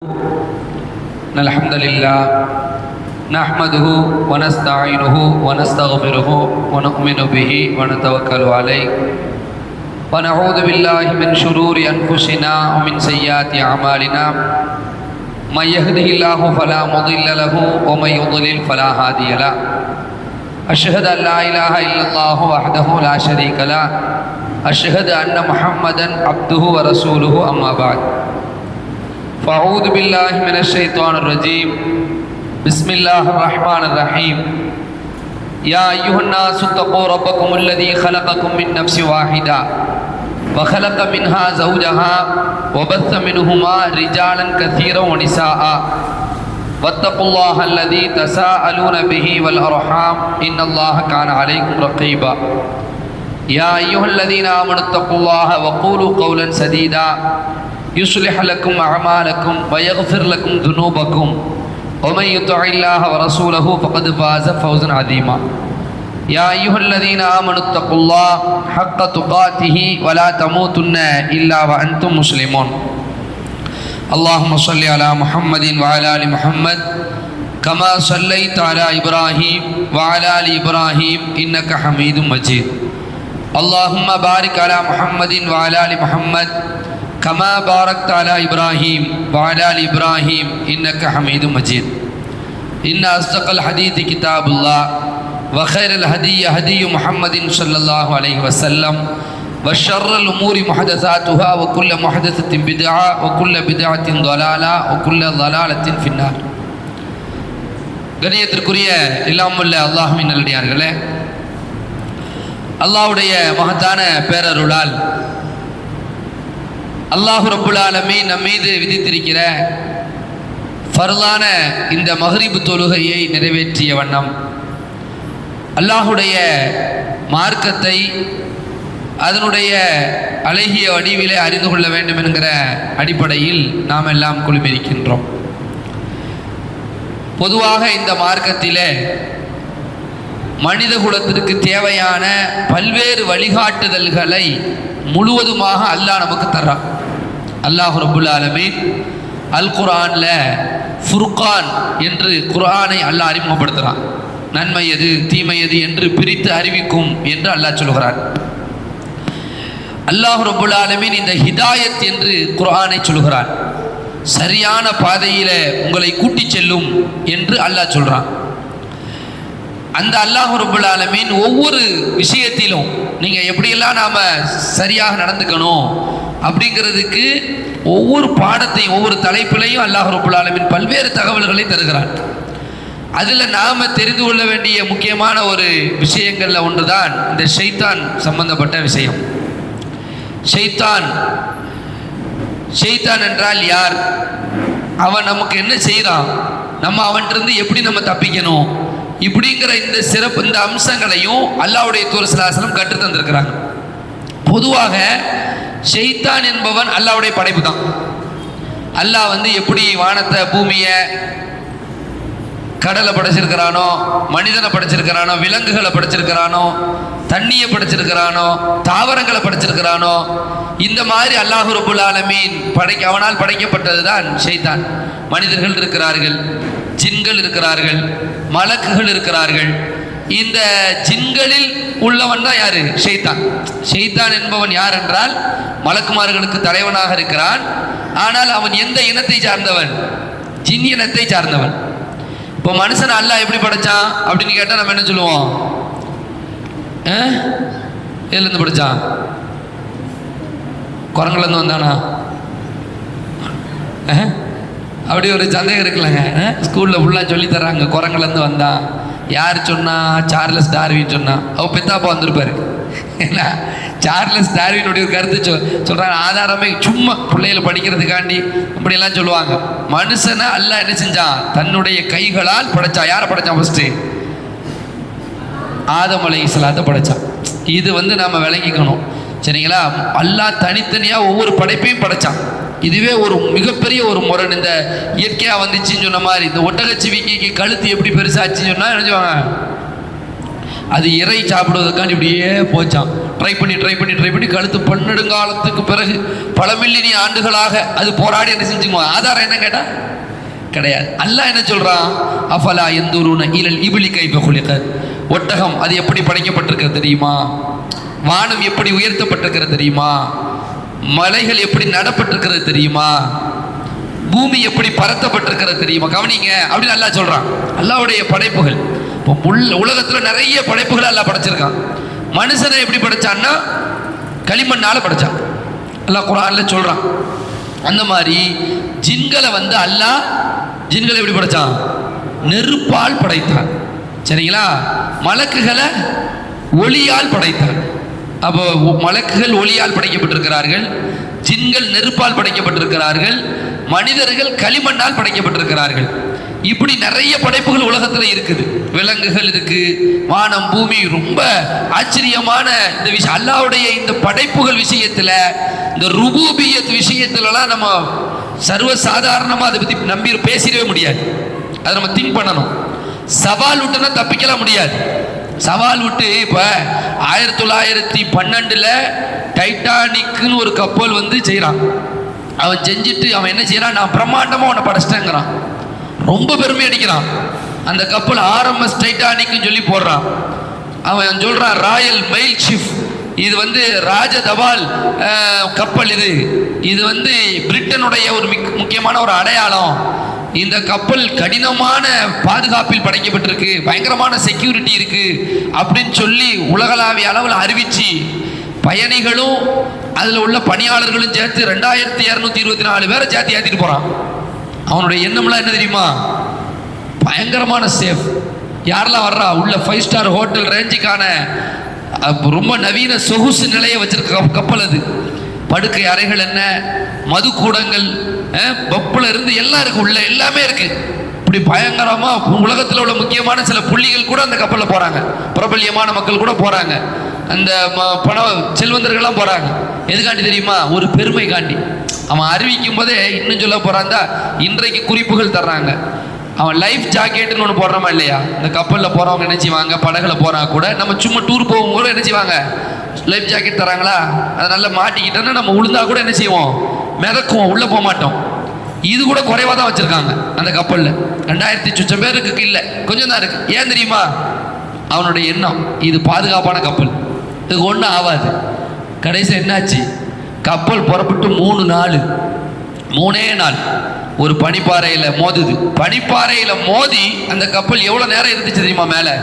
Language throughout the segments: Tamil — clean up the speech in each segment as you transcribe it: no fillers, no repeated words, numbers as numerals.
الحمد لله نحمده ونستعينه ونستغفره ونؤمن به ونتوكل عليه ونعوذ بالله من شرور أنفسنا ومن سيئات أعمالنا من يهده الله فلا مضل له ومن يضلل فلا هادي له أشهد أن لا إله إلا الله وحده لا شريك له أشهد أن محمدا عبده ورسوله أما بعد فأعوذ بالله من الشيطان الرجيم بسم الله الرحمن الرحيم يا أيها الناس اتقوا ربكم الذي خلقكم من نفس واحدة وخلق منها زوجها وبث منهما رجالا كثيرا ونساء واتقوا الله الذي تساءلون به والأرحام إن الله كان عليكم رقيبا يا أيها الذين آمنوا اتقوا الله وقولوا قولا سديدا يصلح لكم أعمالكم ويغفر لكم ذنوبكم ومن يطع الله ورسوله فقد فاز فوزا عظيما يا أيها الذين آمنوا اتقوا الله حق تقاته ولا تموتن إلا وأنتم مسلمون اللهم صل على محمد وعلى آل محمد كما صليت على إبراهيم وعلى آل إبراهيم إنك حميد مجيد اللهم بارك على محمد وعلى آل محمد كما باركت على إبراهيم وعلى آل إبراهيم إنك حميد مجيد إن أصدق الحديث كتاب الله وخير الهدي هدي محمد صلى الله عليه وسلم وشر الأمور محدثاتها وكل محدثة بدعة وكل بدعة ضلالة وكل ضلالة في النار. கண்ணியத்திற்குரிய இல்லாமுள்ள அல்லாஹ்வின் நல்லடியார்களே, அல்லாஹ்வுடைய மகத்தான பேரருளால் அல்லாஹ் ரப்புல் ஆலமீன் நம் மீது விதித்திருக்கிற ஃபர்லான இந்த மக்ரிப் தொழுகையை நிறைவேற்றிய வண்ணம் அல்லாஹுடைய மார்க்கத்தை அதனுடைய அழகிய வடிவிலே அறிந்து கொள்ள வேண்டும் என்கிற அடிப்படையில் நாம் எல்லாம் குழுமியிருக்கின்றோம். பொதுவாக இந்த மார்க்கத்திலே மனித குலத்திற்கு தேவையான பல்வேறு வழிகாட்டுதல்களை முழுவதுமாக அல்லாஹ் நமக்கு தர்றான். அல்லாஹ் ரப்புல் ஆலமீன் அல் குர்ஆனில் ஃபுர்கான் என்று குர்ஆனை அல்லாஹ் அறிமுகப்படுத்துகிறான். நன்மை எது தீமை எது என்று பிரித்து அறிவிக்கும் என்று அல்லாஹ் சொல்கிறான். அல்லாஹ் ரப்புல் ஆலமீன் இந்த ஹிதாயத் என்று குர்ஆனை சொல்கிறான். சரியான பாதையில உங்களை கூட்டி செல்லும் என்று அல்லாஹ் சொல்றான். அந்த அல்லாஹ் ரப்புல் ஆலமீன் ஒவ்வொரு விஷயத்திலும் நீங்கள் எப்படியெல்லாம் நாம் சரியாக நடந்துக்கணும் அப்படிங்கிறதுக்கு ஒவ்வொரு பாடத்தையும் ஒவ்வொரு தலைப்பிலையும் அல்லாஹ் ரப்புல் ஆலமீன் பல்வேறு தகவல்களை தருகிறான். அதில் நாம் தெரிந்து கொள்ள வேண்டிய முக்கியமான ஒரு விஷயங்களில் ஒன்று தான் இந்த ஷைத்தான் சம்பந்தப்பட்ட விஷயம். ஷைத்தான் என்றால் யார், அவன் நமக்கு என்ன செய்கிறான், நம்ம அவன்கிட்ட எப்படி நம்ம தப்பிக்கணும், இப்படிங்கிற இந்த சிறப்பு இந்த அம்சங்களையும் அல்லாஹ்வுடைய தூதர் ஸல்லல்லாஹு அலைஹி வஸல்லம் கற்றுத் தந்திருக்கிறாங்க. பொதுவாக ஷைத்தான் என்பவன் அல்லாஹ்வுடைய படைப்பு தான். அல்லாஹ் எப்படி வானத்தை பூமியை கடலை படைச்சிருக்கிறானோ, மனிதனை படைச்சிருக்கிறானோ, விலங்குகளை படைச்சிருக்கிறானோ, தண்ணியை படைச்சிருக்கிறானோ, தாவரங்களை படைச்சிருக்கிறானோ, இந்த மாதிரி அல்லாஹ் ரப்புல் ஆலமீன் அவனால் படைக்கப்பட்டது தான் ஷைத்தான். மனிதர்கள் இருக்கிறார்கள், ஜின்கள் இருக்கிறார்கள், மலக்குகள் இருக்கிறார்கள். இந்த ஜின்களில் உள்ளவன் தான் யாரு? ஷைத்தான். ஷைத்தான் என்பவன் யார் என்றால் மலக்குமார்களுக்கு தலைவனாக இருக்கிறான். ஆனால் அவன் எந்த இனத்தை சார்ந்தவன்? ஜின் இனத்தை சார்ந்தவன். இப்போ மனுஷன் அல்லாஹ் எப்படி படைச்சான் அப்படின்னு கேட்டால் நம்ம என்ன சொல்லுவோம்? எதுலேருந்து படைச்சான்? குரங்குலேருந்து வந்தானா? அப்படி ஒரு சந்தேகம் இருக்குல்லங்க. ஸ்கூலில் ஃபுல்லாக சொல்லி தர்றாங்க குரங்குலேருந்து வந்தான். யார் சொன்னா? சார்லஸ் டார்வின் சொன்னா. அவள் பெத்தாப்பா வந்திருப்பாரு. ஏன்னா சார்லஸ் டார்வினுடைய ஒரு கருத்து சொல்கிறாங்க. ஆதாரமே சும்மா பிள்ளைகளை படிக்கிறதுக்காண்டி அப்படியெல்லாம் சொல்லுவாங்க. மனுஷனை அல்லாஹ் என்ன செஞ்சான்? தன்னுடைய கைகளால் படைச்சான். யாரை படைச்சான்? ஃபஸ்ட்டு ஆதம் அலைஹிஸ்ஸலாத்தை படைச்சான். இது நாம் விளங்கிக்கணும், சரிங்களா? அல்லாஹ் தனித்தனியாக ஒவ்வொரு படைப்பையும் படைச்சான். இதுவே ஒரு மிகப்பெரிய ஒரு முரண். இந்த இயற்கையாக வந்துச்சுன்னு சொன்ன மாதிரி இந்த ஒட்டகச்சிவிக்கு கழுத்து எப்படி பெருசாச்சுன்னு சொன்னால் நினைச்சுவாங்க, அது இறை சாப்பிடுவதற்காண்டி இப்படியே போச்சான். ட்ரை பண்ணி கழுத்து பன்னெடுங்காலத்துக்கு பிறகு பல மில்லியன் ஆண்டுகளாக அது போராடி என்ன செஞ்சுக்குமா? ஆதாரம் என்ன கேட்டா கிடையாது. அல்லாஹ் என்ன சொல்றான்? அஃபலா யந்துருன இலல் இப்லி கைஃப குலிகத். ஒட்டகம் அது எப்படி படைக்கப்பட்டிருக்கிறது தெரியுமா? வானம் எப்படி உயர்த்தப்பட்டிருக்கிறது தெரியுமா? மலைகள் எப்படி நடப்பட்டிருக்கிறது தெரியுமா? பூமி எப்படி பரத்தப்பட்டிருக்கிறது தெரியுமா? கவனிங்க அப்படின்னு அல்லாஹ் சொல்றான். அல்லாஹ்வுடைய படைப்புகள். இப்போ உலகத்துல நிறைய படைப்புகளை அல்லாஹ் படைச்சிருக்கான். மனுஷனை எப்படி படைச்சான்னா களிமண்ணால படைச்சான். அல்லாஹ் குர்ஆன்ல சொல்றான். அந்த மாதிரி ஜின்களை வந்து அல்லாஹ் ஜின்களை எப்படி படைச்சான்? நெருப்பால் படைத்தான். சரிங்களா? மலக்குகளை ஒளியால் படைத்தான். அப்போ மலக்குகள் ஒளியால் படைக்கப்பட்டிருக்கிறார்கள், ஜின்கள் நெருப்பால் படைக்கப்பட்டிருக்கிறார்கள், மனிதர்கள் களிமண்ணால் படைக்கப்பட்டிருக்கிறார்கள். இப்படி நிறைய படைப்புகள் உலகத்தில் இருக்குது. விலங்குகள் இருக்கு, வானம் பூமி. ரொம்ப ஆச்சரியமான இந்த விஷயம் அல்லாஹ்வுடைய இந்த படைப்புகள் விஷயத்துல, இந்த ருபூபியத் விஷயத்துலலாம் நம்ம சர்வ சாதாரணமா அதை பத்தி நம்பி பேசிடவே முடியாது. அதை நம்ம திங்க் பண்ணணும். சவால் விட்டுனா தப்பிக்கலாம் முடியாது. சவால் விட்டு இப்ப 1912 டைட்டானிக்னு ஒரு கப்பல் வந்து செய்யறான். அவன் செஞ்சுட்டு அவன் என்ன செய்யறான்? நான் பிரம்மாண்டமா உன்னை படைச்சிட்டேங்கிறான். ரொம்ப பெருமை அடிக்கிறான். அந்த கப்பல் RMS டைட்டானிக்னு சொல்லி போடுறான். அவன் சொல்றான் ராயல் மெயில் ஷிப், இது வந்து ராஜ தபால் கப்பல். இது வந்து பிரிட்டனுடைய ஒரு முக்கியமான ஒரு அடையாளம். இந்த கப்பல் கடினமான பாதுகாப்பில் படைக்கப்பட்டிருக்கு, பயங்கரமான செக்யூரிட்டி இருக்கு அப்படின்னு சொல்லி உலகளாவிய அளவில் அறிவிச்சு பயணிகளும் அதில் உள்ள பணியாளர்களும் சேர்த்து 2224 பேரை சேர்த்து ஏற்றிட்டு போறான். அவனுடைய எண்ணம்லாம் என்ன தெரியுமா? பயங்கரமான சேஃப். யாரெல்லாம் வர்றா உள்ள 5 ஸ்டார் ஹோட்டல் ரேஞ்சுக்கான ரொம்ப நவீன சொகுசு நிலையை வச்சிருக்க கப்பல் அது. படுக்கை அறைகள் என்ன, மது கூடங்கள், பப்புல இருந்து எல்லாம் இருக்கு, உள்ள எல்லாமே இருக்கு. இப்படி பயங்கரமா உலகத்தில் உள்ள முக்கியமான சில புள்ளிகள் கூட அந்த கப்பலில் போறாங்க. பிரபல்யமான மக்கள் கூட போறாங்க. அந்த பண செல்வந்தர்கள்லாம் போறாங்க. எதுக்காண்டி தெரியுமா? ஒரு பெருமை காண்டி. அவன் அறிவிக்கும் போதே இன்னும் சொல்ல போறான். இன்றைக்கு குறிப்புகள் தர்றாங்க. அவன் லைஃப் ஜாக்கெட்னு ஒன்று போடுறோமா இல்லையா? இந்த கப்பலில் போறவங்க என்ன செய்வாங்க? படகுல போறா கூட நம்ம சும்மா டூர் போகும் கூட என்ன செய்வாங்க? லைஃப் ஜாக்கெட் தராங்களா? அதை நல்லா மாட்டிக்கிட்டோன்னா நம்ம உளுந்தா கூட என்ன செய்வோம்? மிதக்குவோம், உள்ள போக மாட்டோம். இது கூட குறைவா தான் வச்சிருக்காங்க அந்த கப்பல்ல. 2000 சுச்சம் பேருக்கு இல்லை, கொஞ்சம் தான் இருக்கு. ஏன் தெரியுமா? அவனுடைய எண்ணம் இது பாதுகாப்பான கப்பல், இதுக்கு ஒன்றும் ஆகாது. கடைசி என்னாச்சு? கப்பல் புறப்பட்டு 3 நாள் ஒரு பனிப்பாறையில் மோதுது. பனிப்பாறையில் மோதி அந்த கப்பல் எவ்வளோ நேரம் இருந்துச்சு தெரியுமா? மேலே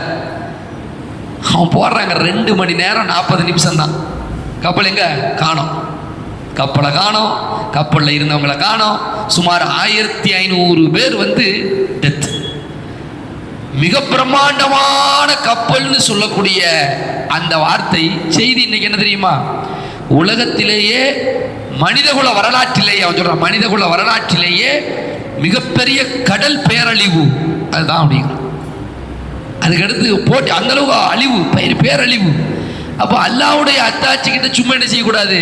அவன் போடுறாங்க 2 மணி நேரம் 40 நிமிஷம் தான். கப்பல் எங்க காணோம்? கப்பலை காணோம், கப்பலில் இருந்தவங்களை காணோம். சுமார் 1500 பேர் வந்து டெத். மிக பிரம்மாண்டமான கப்பல்னு சொல்லக்கூடிய அந்த வார்த்தை செய்தி இன்னைக்கு என்ன தெரியுமா? உலகத்திலேயே மனிதகுல வரலாற்றிலேயே, அவன் சொல்றான், மனிதகுல வரலாற்றிலேயே மிகப்பெரிய கடல் பேரழிவு அதுதான் அப்படிங்கிறான். அதுக்கடுத்து போட்டி அந்த அளவுக்கு அழிவு, பேரழிவு. அப்போ அல்லாஹ்வுடைய அத்தாட்சி கிட்ட சும்மா என்ன செய்யக்கூடாது?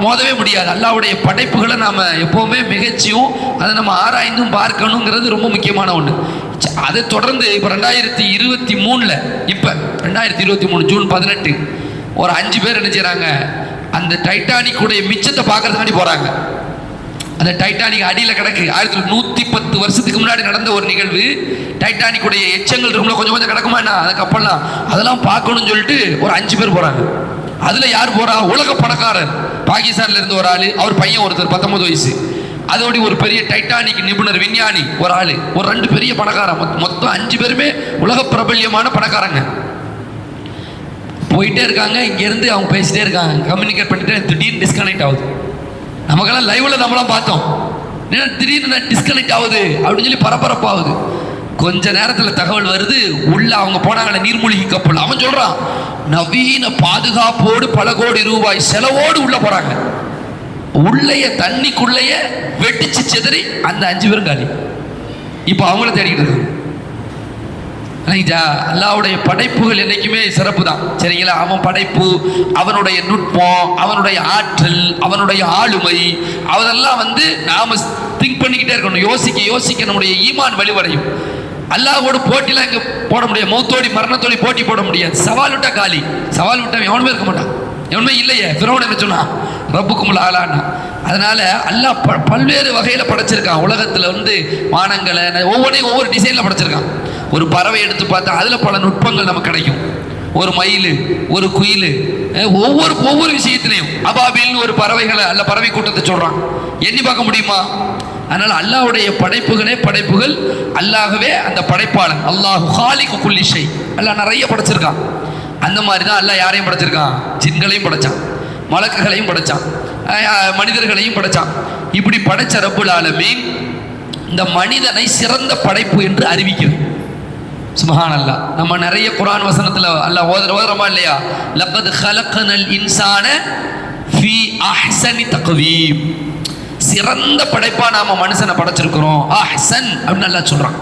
மோதவே முடியாது. அல்லாஹ்வுடைய படைப்புகளை நாம் எப்போவுமே மிகச்சியும் அதை நம்ம ஆராய்ந்தும் பார்க்கணுங்கிறது ரொம்ப முக்கியமான ஒன்று. அதை தொடர்ந்து இப்போ 2023 இப்போ 2023 ஜூன் 18 ஒரு 5 பேர் என்ன செய்கிறாங்க? அந்த டைட்டானிக் உடைய மிச்சத்தை பார்க்கறதுக்காண்டி போகிறாங்க. அந்த டைட்டானிக் அடியில் கிடக்கு. 110 வருஷத்துக்கு முன்னாடி நடந்த ஒரு நிகழ்வு. டைட்டானிக் உடைய எச்சங்கள் இருக்கும்ல, கொஞ்சம் கொஞ்சம் கிடக்குமா என்ன அந்த கப்பல்லாம், அதெல்லாம் பார்க்கணும்னு சொல்லிட்டு ஒரு 5 பேர் போகிறாங்க. அதில் யார் போகிறா? உலக பணக்காரர். பாகிஸ்தான்ல இருந்து ஒரு ஆள், அவர் பையன் ஒருத்தர் 19 வயசு. அதோட ஒரு பெரிய டைட்டானிக் நிபுணர் விஞ்ஞானி ஒரு ஆள், ஒரு 2 பெரிய பணக்காரன். மொத்தம் 5 பேருமே உலக பிரபல்யமான பணக்காரங்க. போயிட்டே இருக்காங்க. இங்கேருந்து அவங்க பேசிட்டே இருக்காங்க, கம்யூனிகேட் பண்ணிட்டு திடீர்னு டிஸ்கனெக்ட் ஆகுது. நமக்கெல்லாம் லைவ்ல நம்மளாம் பார்த்தோம். திடீர்னு டிஸ்கனெக்ட் ஆகுது அப்படின்னு சொல்லி பரபரப்பாகுது. கொஞ்ச நேரத்தில் தகவல் வருது, உள்ள அவங்க போனாங்களே நீர்மூழ்கி கப்பல். அவன் சொல்றான், நவீன பாதுகாப்போடு பல கோடி ரூபாய் செலவோடு உள்ள போறாங்க. உள்ளேயே தண்ணிக்குள்ளேயே வெட்டிச்சு சிதறி அந்த 5 பேரும் காலி. இப்போ அவங்கள தேடிக்கிட்டு இருக்காங்க. அல்லாஹ்வுடைய படைப்புகள் என்னைக்குமே சிறப்பு தான், சரிங்களா? அவன் படைப்பு, அவனுடைய நுட்பம், அவனுடைய ஆற்றல், அவனுடைய ஆளுமை, அதெல்லாம் வந்து நாம திங்க் பண்ணிக்கிட்டே இருக்கணும். யோசிக்க யோசிக்க நம்முடைய ஈமான் வலிவடையும். அல்லாஹ்வோட போட்டிலாம் இங்கே போட முடியாது. மௌத்தோடி மரணத்தோடி போட்டி போட முடியாது. சவால் விட்டா காலி. சவால் விட்டா எவனுமே இருக்க மாட்டான். எவனுமே இல்லையே. ஃபிரௌன் என்ன சொன்னான்? ரப்புக்குமுல் ஆலான்னா. அதனால அல்லாஹ் பல்வேறு வகையில் படைச்சிருக்கான். உலகத்தில் வானங்களை ஒவ்வொன்றையும் ஒவ்வொரு டிசைனில் படைச்சிருக்கான். ஒரு பறவை எடுத்து பார்த்தா அதில் பல நுட்பங்கள் நமக்கு கிடைக்கும். ஒரு மயில், ஒரு குயில், ஒவ்வொரு விஷயத்திலையும் அபாபில்னு ஒரு பறவைகளை அல்ல பறவை கூட்டத்தை சொல்றான். எண்ணி பார்க்க முடியுமா? அதனால அல்லாஹ்வுடைய படைப்புகள். அல்லாஹ்வே அந்த படைப்பாளன். அல்லாஹு காலிகு குல்லி ஷை. அல்லாஹ் நிறைய படைச்சிருக்கான். அந்த மாதிரி தான் அல்லாஹ் யாரையும் படைச்சிருக்கான்? ஜின்களையும் படைச்சான், மலக்குகளையும் படைச்சான், மனிதர்களையும் படைச்சான். இப்படி படைச்ச ரப்புல் ஆலமீன் இந்த மனிதனை சிறந்த படைப்பு என்று அறிவிக்கிறது. சுப்ஹானல்லாஹ். நம்ம நிறைய குர்ஆன் வசனத்துல அல்லாஹ் ஓதுறோமா இல்லையா? லக்கத் ஹலக்னல் இன்சான ஃபீ அஹ்ஸனி தக்வீம். சிறந்த படைப்பா நாம மனுஷனை படைச்சிருக்கிறோம். அஹ்ஸன் அப்படின்னு அல்லாஹ் சொல்றான்.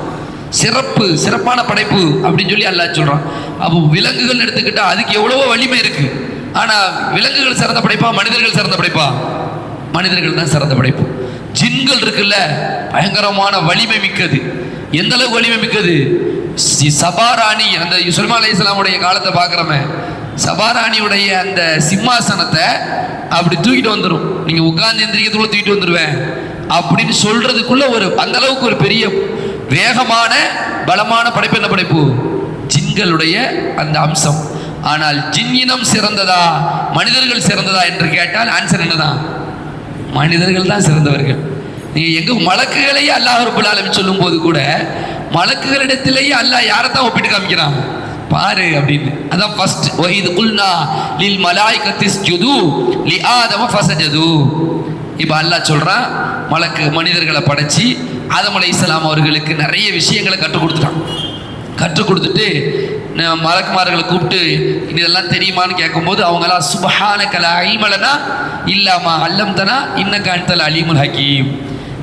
சிறப்பான படைப்பு அப்படின்னு சொல்லி அல்லாஹ் சொல்றான். அப்போ விலங்குகள் எடுத்துக்கிட்டா அதுக்கு எவ்வளவோ வலிமை இருக்கு. ஆனா விலங்குகள் சிறந்த படைப்பா, மனிதர்கள் சிறந்த படைப்பா? மனிதர்கள் தான் சிறந்த படைப்பு. ஜின்கள் இருக்குல்ல, பயங்கரமான வலிமை மிக்கது. எந்த அளவுக்கு வலிமை மிக்கது? சபாராணி, அந்த சுலைமான் அலைஹிஸ்ஸலாமுடைய காலத்தை பார்க்குறோமே, சபாராணியுடைய அந்த சிம்மாசனத்தை அப்படி தூக்கிட்டு வந்துடும். நீங்க உட்கார்ந்து எந்திரிக்கிறதுக்குள்ள தூக்கிட்டு வந்துடுவேன் அப்படின்னு சொல்றதுக்குள்ள அந்த அளவுக்கு ஒரு பெரிய வேகமான பலமான படைப்பு. என்ன படைப்பு? ஜின்களுடைய அந்த அம்சம். ஆனால் ஜின் இனம் சிறந்ததா மனிதர்கள் சிறந்ததா என்று கேட்டால் ஆன்சர் என்னதான்? மனிதர்கள் தான் சிறந்தவர்கள். நீங்க எங்க மலக்குகளையே அல்லாஹ் ரப்பல் ஆலமீன் சொல்லும் போது கூட மலக்குகளிடத்திலேயே அல்லாஹ் யாரைத்தான் ஒப்பிட்டு காமிக்கிறான் பாரு அப்படின்னு. அதான் ஃபர்ஸ்ட் வஹீது குல்னா லில் மலாயிகத்தி இஸ்ஜுது லி ஆதம ஃபஸஜது. இப்போ அல்லாஹ் சொல்றான், மனிதர்களை படைச்சி ஆதம் அலைஹிஸ்ஸலாம் அவர்களுக்கு நிறைய விஷயங்களை கற்றுக் கொடுத்துட்டு மலக்குமார்களை கூப்பிட்டு இதெல்லாம் தெரியுமான்னு கேட்கும்போது அவங்களாம் சுப்ஹானக லா இல்ம லனா இல்லா மா அல்லம்தனா இன்னக அன்தல் அலீமுல் ஹகீம்.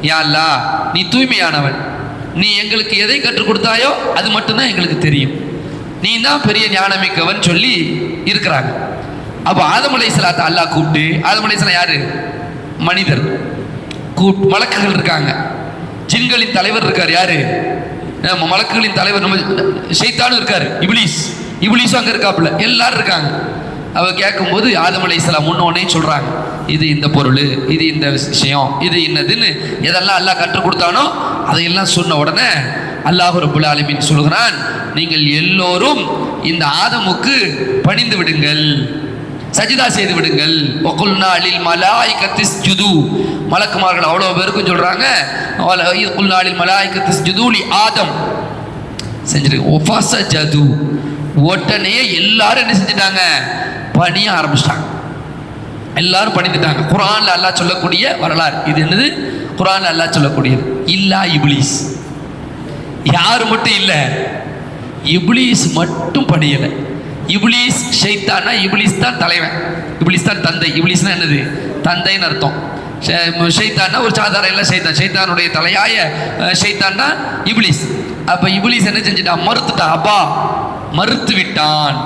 யா அல்லாஹ், நீ தூய்மையானவன், நீ எங்களுக்கு எதை கற்றுக் கொடுத்தாயோ அது மட்டும்தான் எங்களுக்கு தெரியும், நீ தான் பெரிய ஞானமிக்கவன் சொல்லி இருக்கிறாங்க. அப்போ ஆதம் அலைஹிஸ்ஸலாத்தை அல்லாஹ் கூப்பிட்டு, ஆதம் அலைஹிஸ்ஸலாம் யாரு? மனிதர். மலக்குகள் இருக்காங்க, ஜின்களின் தலைவர் இருக்கார். யாரு? மலக்குகளின் தலைவர் நம்ம ஷைத்தானும் இருக்காரு, இப்லீஸும் அங்கே இருக்காப்புல, எல்லாரும் இருக்காங்க. அவ கேட்கும்போது ஆதம் அலைஹிஸ்ஸலாம் முன்னோனே சொல்றாங்க, இது இந்த பொருள், இது இந்த விஷயம், இது என்னதுன்னு எதெல்லாம் அல்லாஹ் கற்றுக் கொடுத்தானோ அதையெல்லாம் சொன்ன உடனே அல்லாஹ் ரப்பல் ஆலமீன் சொல்கிறான், நீங்கள் எல்லோரும் இந்த ஆதமுக்கு பணிந்து விடுங்கள், சஜிதா செய்து விடுங்கள். வகுல்னா லில் மலாயிகத்தி இஸ்ஜுது. மலக்குமார்கள் அவ்வளோ பேருக்கும் சொல்றாங்க, வகுல்னா லில் மலாயிகத்தி இஸ்ஜுது லி ஆதம் செஞ்சிருக்கு. ஃபஸஜது. உடனே எல்லாரும் என்ன செஞ்சிட்டாங்க? பணிய ஆரம்பிச்சிட்டாங்க. எல்லாரும் பணிந்துட்டாங்க. குர்ஆன்ல அல்லாஹ் சொல்லக்கூடிய வரலாறு இது. என்னது? குர்ஆன்ல அல்லாஹ் சொல்லக்கூடியது. இல்லா இப்லீஸ். யாரு மட்டும் இல்லை? இப்லீஸ் மட்டும் பணியலை. இப்லீஸ் ஷைத்தானா, இப்லீஸ் தான் தலைவன், இப்லீஸ் தான் தந்தை. இப்லீஸ்னா என்னது? தந்தைன்னு அர்த்தம். ஷைத்தான்னா ஒரு சாதாரண இல்லை, ஷைத்தானுடைய தலையாய ஷைத்தான்னா இப்லீஸ். அப்போ இப்லீஸ் என்ன செஞ்சுட்டான்? மறுத்துட்டான். அப்பா மறுத்து விட்டான்.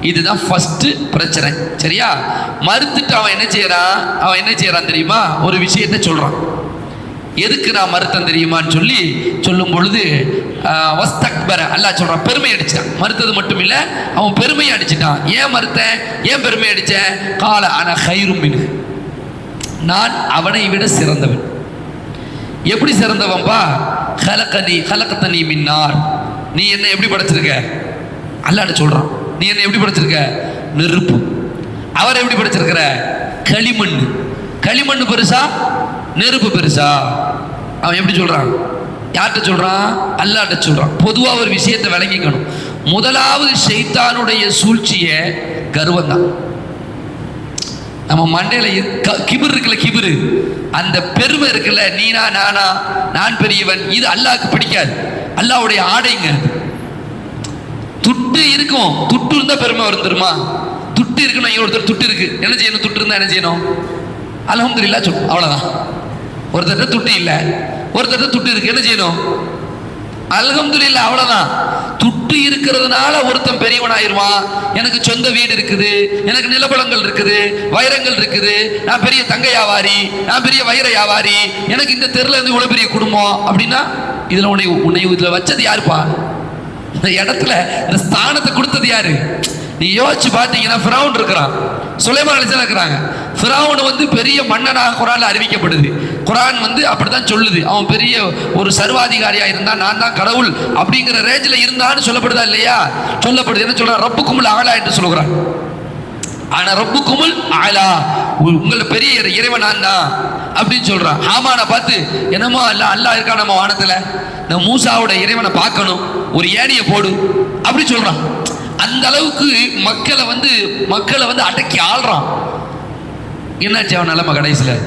இதுதான் ஃபர்ஸ்ட் பிரச்சனை. சரியா? மறுத்துட்டு அவன் என்ன செய்யறான் தெரியுமா? ஒரு விஷயத்தை சொல்றான். எதுக்கு நான் மறுத்தேன் தெரியுமான்னு சொல்லும் பொழுது வஸ்தக்பர, அல்லாஹ் சொல்றான், பெருமை அடிச்சிட்டான். மறுத்தது மட்டும் இல்லை, அவன் பெருமையை அடிச்சிட்டான். ஏன் மறுத்தேன்? ஏன் பெருமை அடிச்சேன்? கால அன கைரும் மின்ஹு, நான் அவனை விட சிறந்தவன். எப்படி சிறந்தவன்பா? கலக்கத்தனி மின்னார். நீ என்ன எப்படி படைச்சிருக்க? அல்லாஹ் சொல்றான், நீ என்ன எப்படி படைச்சிருக்க? நெருப்பு. அவரை எப்படி படைச்சிருக்கிற? களிமண். களிமண் பெருசா, நெருப்பு பெருசா? அவன் எப்படி சொல்றான்? யார்கிட்ட சொல்றான்? அல்லாஹ்ட்ட சொல்றான். பொதுவாக ஒரு விஷயத்தை விளங்கிக்கணும். முதலாவது ஷைத்தானுடைய சூழ்ச்சிய கர்வம் தான். நம்ம மண்டையில கிபிர் இருக்குல்ல, கிபிரு, அந்த பெருமை இருக்குல்ல, நீனா நானா, நான் பெரியவன், இது அல்லாஹ்க்கு பிடிக்காது. அல்லாஹ்வுடைய ஆடைங்க. துட்டு இருக்கும், துட்டு இருந்தா பெருமை வரும் தெரியுமா? துட்டு இருக்குன்னு ஒருத்தர் துட்டு இருக்கு, என்ன செய்யணும்? துட்டு இருந்தா என்ன செய்யணும்? அல்ஹம்துலில்லாஹ் சொல்லணும், அவ்வளவுதான். ஒருத்தர் துட்டு இல்லை, ஒருத்தர் துட்டு இருக்கு, என்ன செய்யணும்? அல்ஹம்துலில்லாஹ், அவ்வளவுதான். துட்டு இருக்கிறதுனால ஒருத்தன் பெரியவனாயிருவான். எனக்கு சொந்த வீடு இருக்குது, எனக்கு நிலப்பலங்கள் இருக்குது, வைரங்கள் இருக்குது, நான் பெரிய தங்க வியாபாரி, நான் பெரிய வைர வியாபாரி, எனக்கு இந்த தெருல இருந்து இவ்வளவு பெரிய குடும்பம் அப்படின்னா இதுல உன்னை இதுல வச்சது யாருப்பா? இந்த இடத்துல இந்த ஸ்தானத்தை கொடுத்தது யாரு? நீ யோசிச்சு பார்த்தீங்கன்னா ஃபிரௌன் இருக்கிறான், சுலைமான் அலைஹிஸ்ஸலாம் இருக்கிறாங்க. ஃபிரௌன் வந்து பெரிய மன்னனாக குர்ஆன்ல அறிவிக்கப்படுது. குர்ஆன் வந்து அப்படித்தான் சொல்லுது. அவன் பெரிய ஒரு சர்வாதிகாரியா இருந்தா, நான் தான் கடவுள் அப்படிங்கிற ரேஞ்சில் இருந்தான்னு சொல்லப்படுதா இல்லையா? சொல்லப்படுது. என்ன சொல்றான்? ரப்புக்குமுல் ஆலா என்று சொல்கிறான். ஆனா ரப்புக்குமுல் ஆலா, உங்கள பெரிய இறைவன் நான் தான் அப்படின்னு சொல்றான். ஹாமானை பார்த்து என்னமோ அல்லாஹ் இருக்கா நம்ம வானத்துல, நம்ம மூசாவோட இறைவனை பார்க்கணும், ஒரு ஏணியை போடு அப்படி சொல்றான். அந்த அளவுக்கு மக்களை வந்து அடக்கி ஆள்றான். என்னாச்சு அவன் நிலைமை? கடைசியில்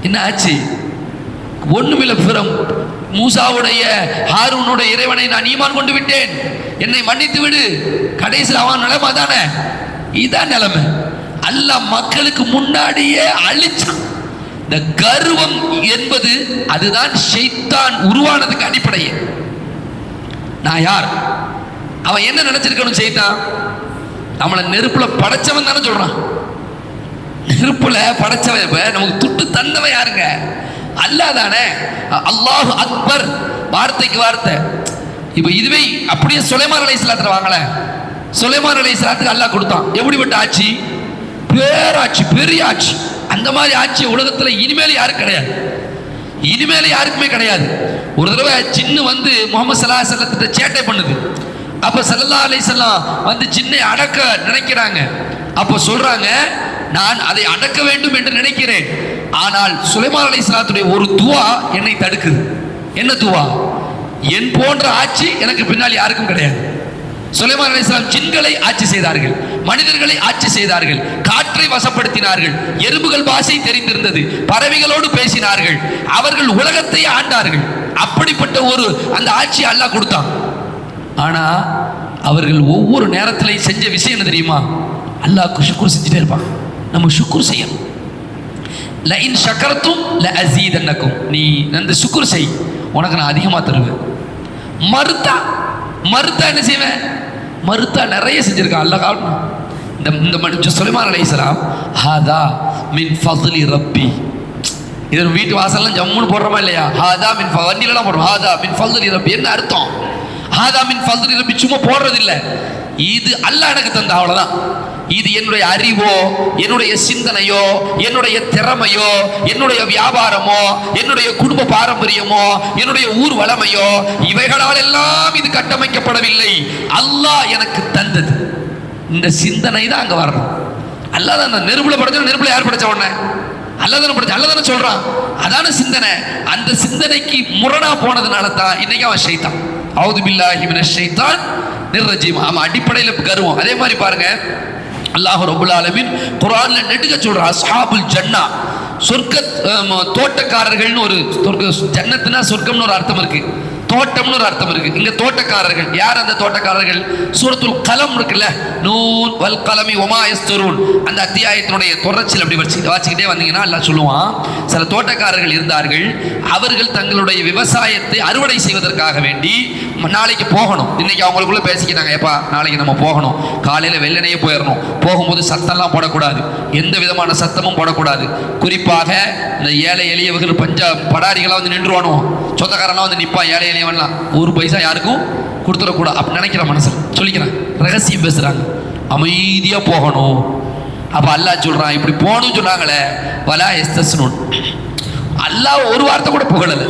என்ன ஆச்சு? ஒண்ணுமில்ல. மூசாவுடைய ஹாரூனுடைய இறைவனை நான் ஈமான் கொண்டு விட்டேன், என்னை மன்னித்து விடு. கடைசியில் அவன் நிலைமை தானே, இதான் நிலைமை. அல்லாஹ் மக்களுக்கு முன்னாடியே அழிச்சான். இந்த கர்வம் என்பது அதுதான் ஷைத்தான் உருவானதுக்கு அடிப்படையே. நான் யார்? அவன் என்ன நினைச்சிருக்கணும்? செய்தான் நம்மளை நெருப்புல படைச்சவன் தானே சொல்றான். நெருப்புல படைச்சவன் நமக்கு துட்டு தந்தவன் யாருங்க? அல்லாஹ் தானே. அல்லாஹு அக்பர், வார்த்தைக்கு வார்த்தை. இப்ப இதுவே அப்படியே சுலைமான் அலைஹிஸ்ஸலாத்தை வாங்கல. சுலைமான் அலைஹிஸ்ஸலாத்துக்கு அல்லாஹ் கொடுத்தான். எப்படிப்பட்ட ஆட்சி? பேராட்சி, பெரிய ஆட்சி. அந்த மாதிரி ஆட்சி உலகத்துல இனிமேல் யாருக்கு கிடையாது, இனிமேல் யாருக்குமே கிடையாது. ஒரு தடவை சின்ன வந்து முஹம்மது ஸல்லல்லாஹு அலைஹி வஸல்லம் சேட்டை பண்ணுது. அப்ப ஸல்லல்லாஹு அலைஹி வஸல்லம் வந்து சின்னை அடக்க நினைக்கிறாங்க. அப்ப சொல்றாங்க, நான் அதை அடக்க வேண்டும் என்று நினைக்கிறேன், ஆனால் சுலைமான் அலைஹிஸ்ஸலாத்துடைய ஒரு துவா என்னை தடுக்குது. என்ன துவா? என் போன்ற ஆட்சி எனக்கு பின்னால் யாருக்கும் கிடையாது. சுலைமான் அலைஹிஸ்ஸலாம் ஜின்களை ஆட்சி செய்தார்கள், மனிதர்களை ஆட்சி செய்தார்கள், காற்றை வசப்படுத்தினார்கள், எறும்புகள் பாஷை தெரிந்திருந்தது, பறவைகளோடு பேசினார்கள், அவர்கள் உலகத்தை ஆண்டார்கள். அப்படிப்பட்ட ஒரு அந்த ஆட்சி அல்லாஹ் கொடுத்தான். ஆனா அவர்கள் ஒவ்வொரு நேரத்திலையும் செஞ்ச விஷயம் என்ன தெரியுமா? அல்லாஹ்க்கு ஷுக்ர் செஞ்சுட்டே இருப்பான். நம்ம ஷுக்ர் செய்யணும். லஇன் ஷக்கர்தும் லஅஸீதன்னகும், நீ அந்த ஷுக்ர் செய், உனக்கு நான் அதிகமாக தருவேன். மறுத்தா என்ன செய்வேன்? மறுத்தா நிறைய செஞ்சிருக்கான் அல்லாஹ். காரணம் இந்த சுலைமான் அலைஹிஸ்ஸலாம் ஹாதா மின் ஃபض்லி ரப்பி, இது வீட்டு வாசல்லாம் ஜம்முன்னு போடுறோமா இல்லையா? ஹாதா மின் வண்டியிலலாம் போடுறோம். ஹாதா மின் ஃபض்லி ரப்பி என்ன அர்த்தம்? ஹாதா மின் ஃபض்லி ரப்பி சும்மா போடுறது இல்லை, இது அல்லாஹ் எனக்கு தந்த, அவ்வளவுதான். இது என்னுடைய அறிவோ, என்னுடைய சிந்தனையோ, என்னுடைய திறமையோ, என்னுடைய வியாபாரமோ, என்னுடைய குடும்ப பாரம்பரியமோ, என்னுடைய ஊர் வளமையோ, இவைகளால் எல்லாம் இது கட்டமைக்கப்படவில்லை. அல்லாஹ் எனக்கு தந்தது. இந்த சிந்தனை தான் அங்க வரணும். அல்லாஹ் தான் நெருப்புல படைச்சா, நெருப்புல யார் படைச்ச உடனே? அல்லாஹ் தானே படைச்சா, அல்லாஹ் தானே சொல்றான். அதான சிந்தனை. அந்த சிந்தனைக்கு முரணா போனதுனால தான் இன்னைக்கு அவன் ஷைத்தான். அஊது பில்லாஹி மினஷ் ஷைத்தான் நிர்ரஜீம். அவன் அடிப்படையில் கருவம். அதே மாதிரி பாருங்க, அல்லாஹ் ரப்புல் ஆலமீன் குர்ஆன்ல நெடுக சொல்றான், அஸ்ஹாபுல் ஜன்னா, சொர்க்க தோட்டக்காரர்கள்னு ஒரு ஜன்னத்துனா சொர்க்கம்னு ஒரு அர்த்தம் இருக்கு, தோட்டம்னு ஒரு அர்த்தம் இருக்கு. இங்க தோட்டக்காரர்கள் யார்? அந்த தோட்டக்காரர்கள் சூரத்துல் கலம் இருக்குல்ல, நூன் வல் கலமி வமா யஸ்தரூன், அந்த அத்தியாயத்தினுடைய தொடர்ச்சியில் அப்படி வாசிக்கிட்டே வந்தீங்கன்னா அல்லாஹ் சொல்லுவான், சில தோட்டக்காரர்கள் இருந்தார்கள், அவர்கள் தங்களுடைய விவசாயத்தை அறுவடை செய்வதற்காக வேண்டி நாளைக்கு போகணும். இன்னைக்கு அவங்களுக்குள்ள பேசிக்கிட்டாங்க, ஏப்பா நாளைக்கு நம்ம போகணும், காலையில் வெள்ளனையே போயிடணும், போகும்போது சத்தம்லாம் போடக்கூடாது, எந்த விதமான சத்தமும் போடக்கூடாது. குறிப்பாக இந்த ஏழை எளியவர்கள் படாரிகளாக வந்து நின்றுவானோ, சொந்தக்காரனா வந்து நிற்பான், ஏழை எளியவன்லாம் ஒரு பைசா யாருக்கும் கொடுத்துடக்கூடாது அப்படி நினைக்கிற மனசில் சொல்லிக்கிறேன். ரகசியம் பேசுறாங்க, அமைதியா போகணும். அப்ப அல்லாஹ் சொல்றான், இப்படி போகணும்னு சொன்னாங்களே, வலா எஸ்தஸ்னூன், அல்லாஹ் ஒரு வார்த்தை கூட புகழல.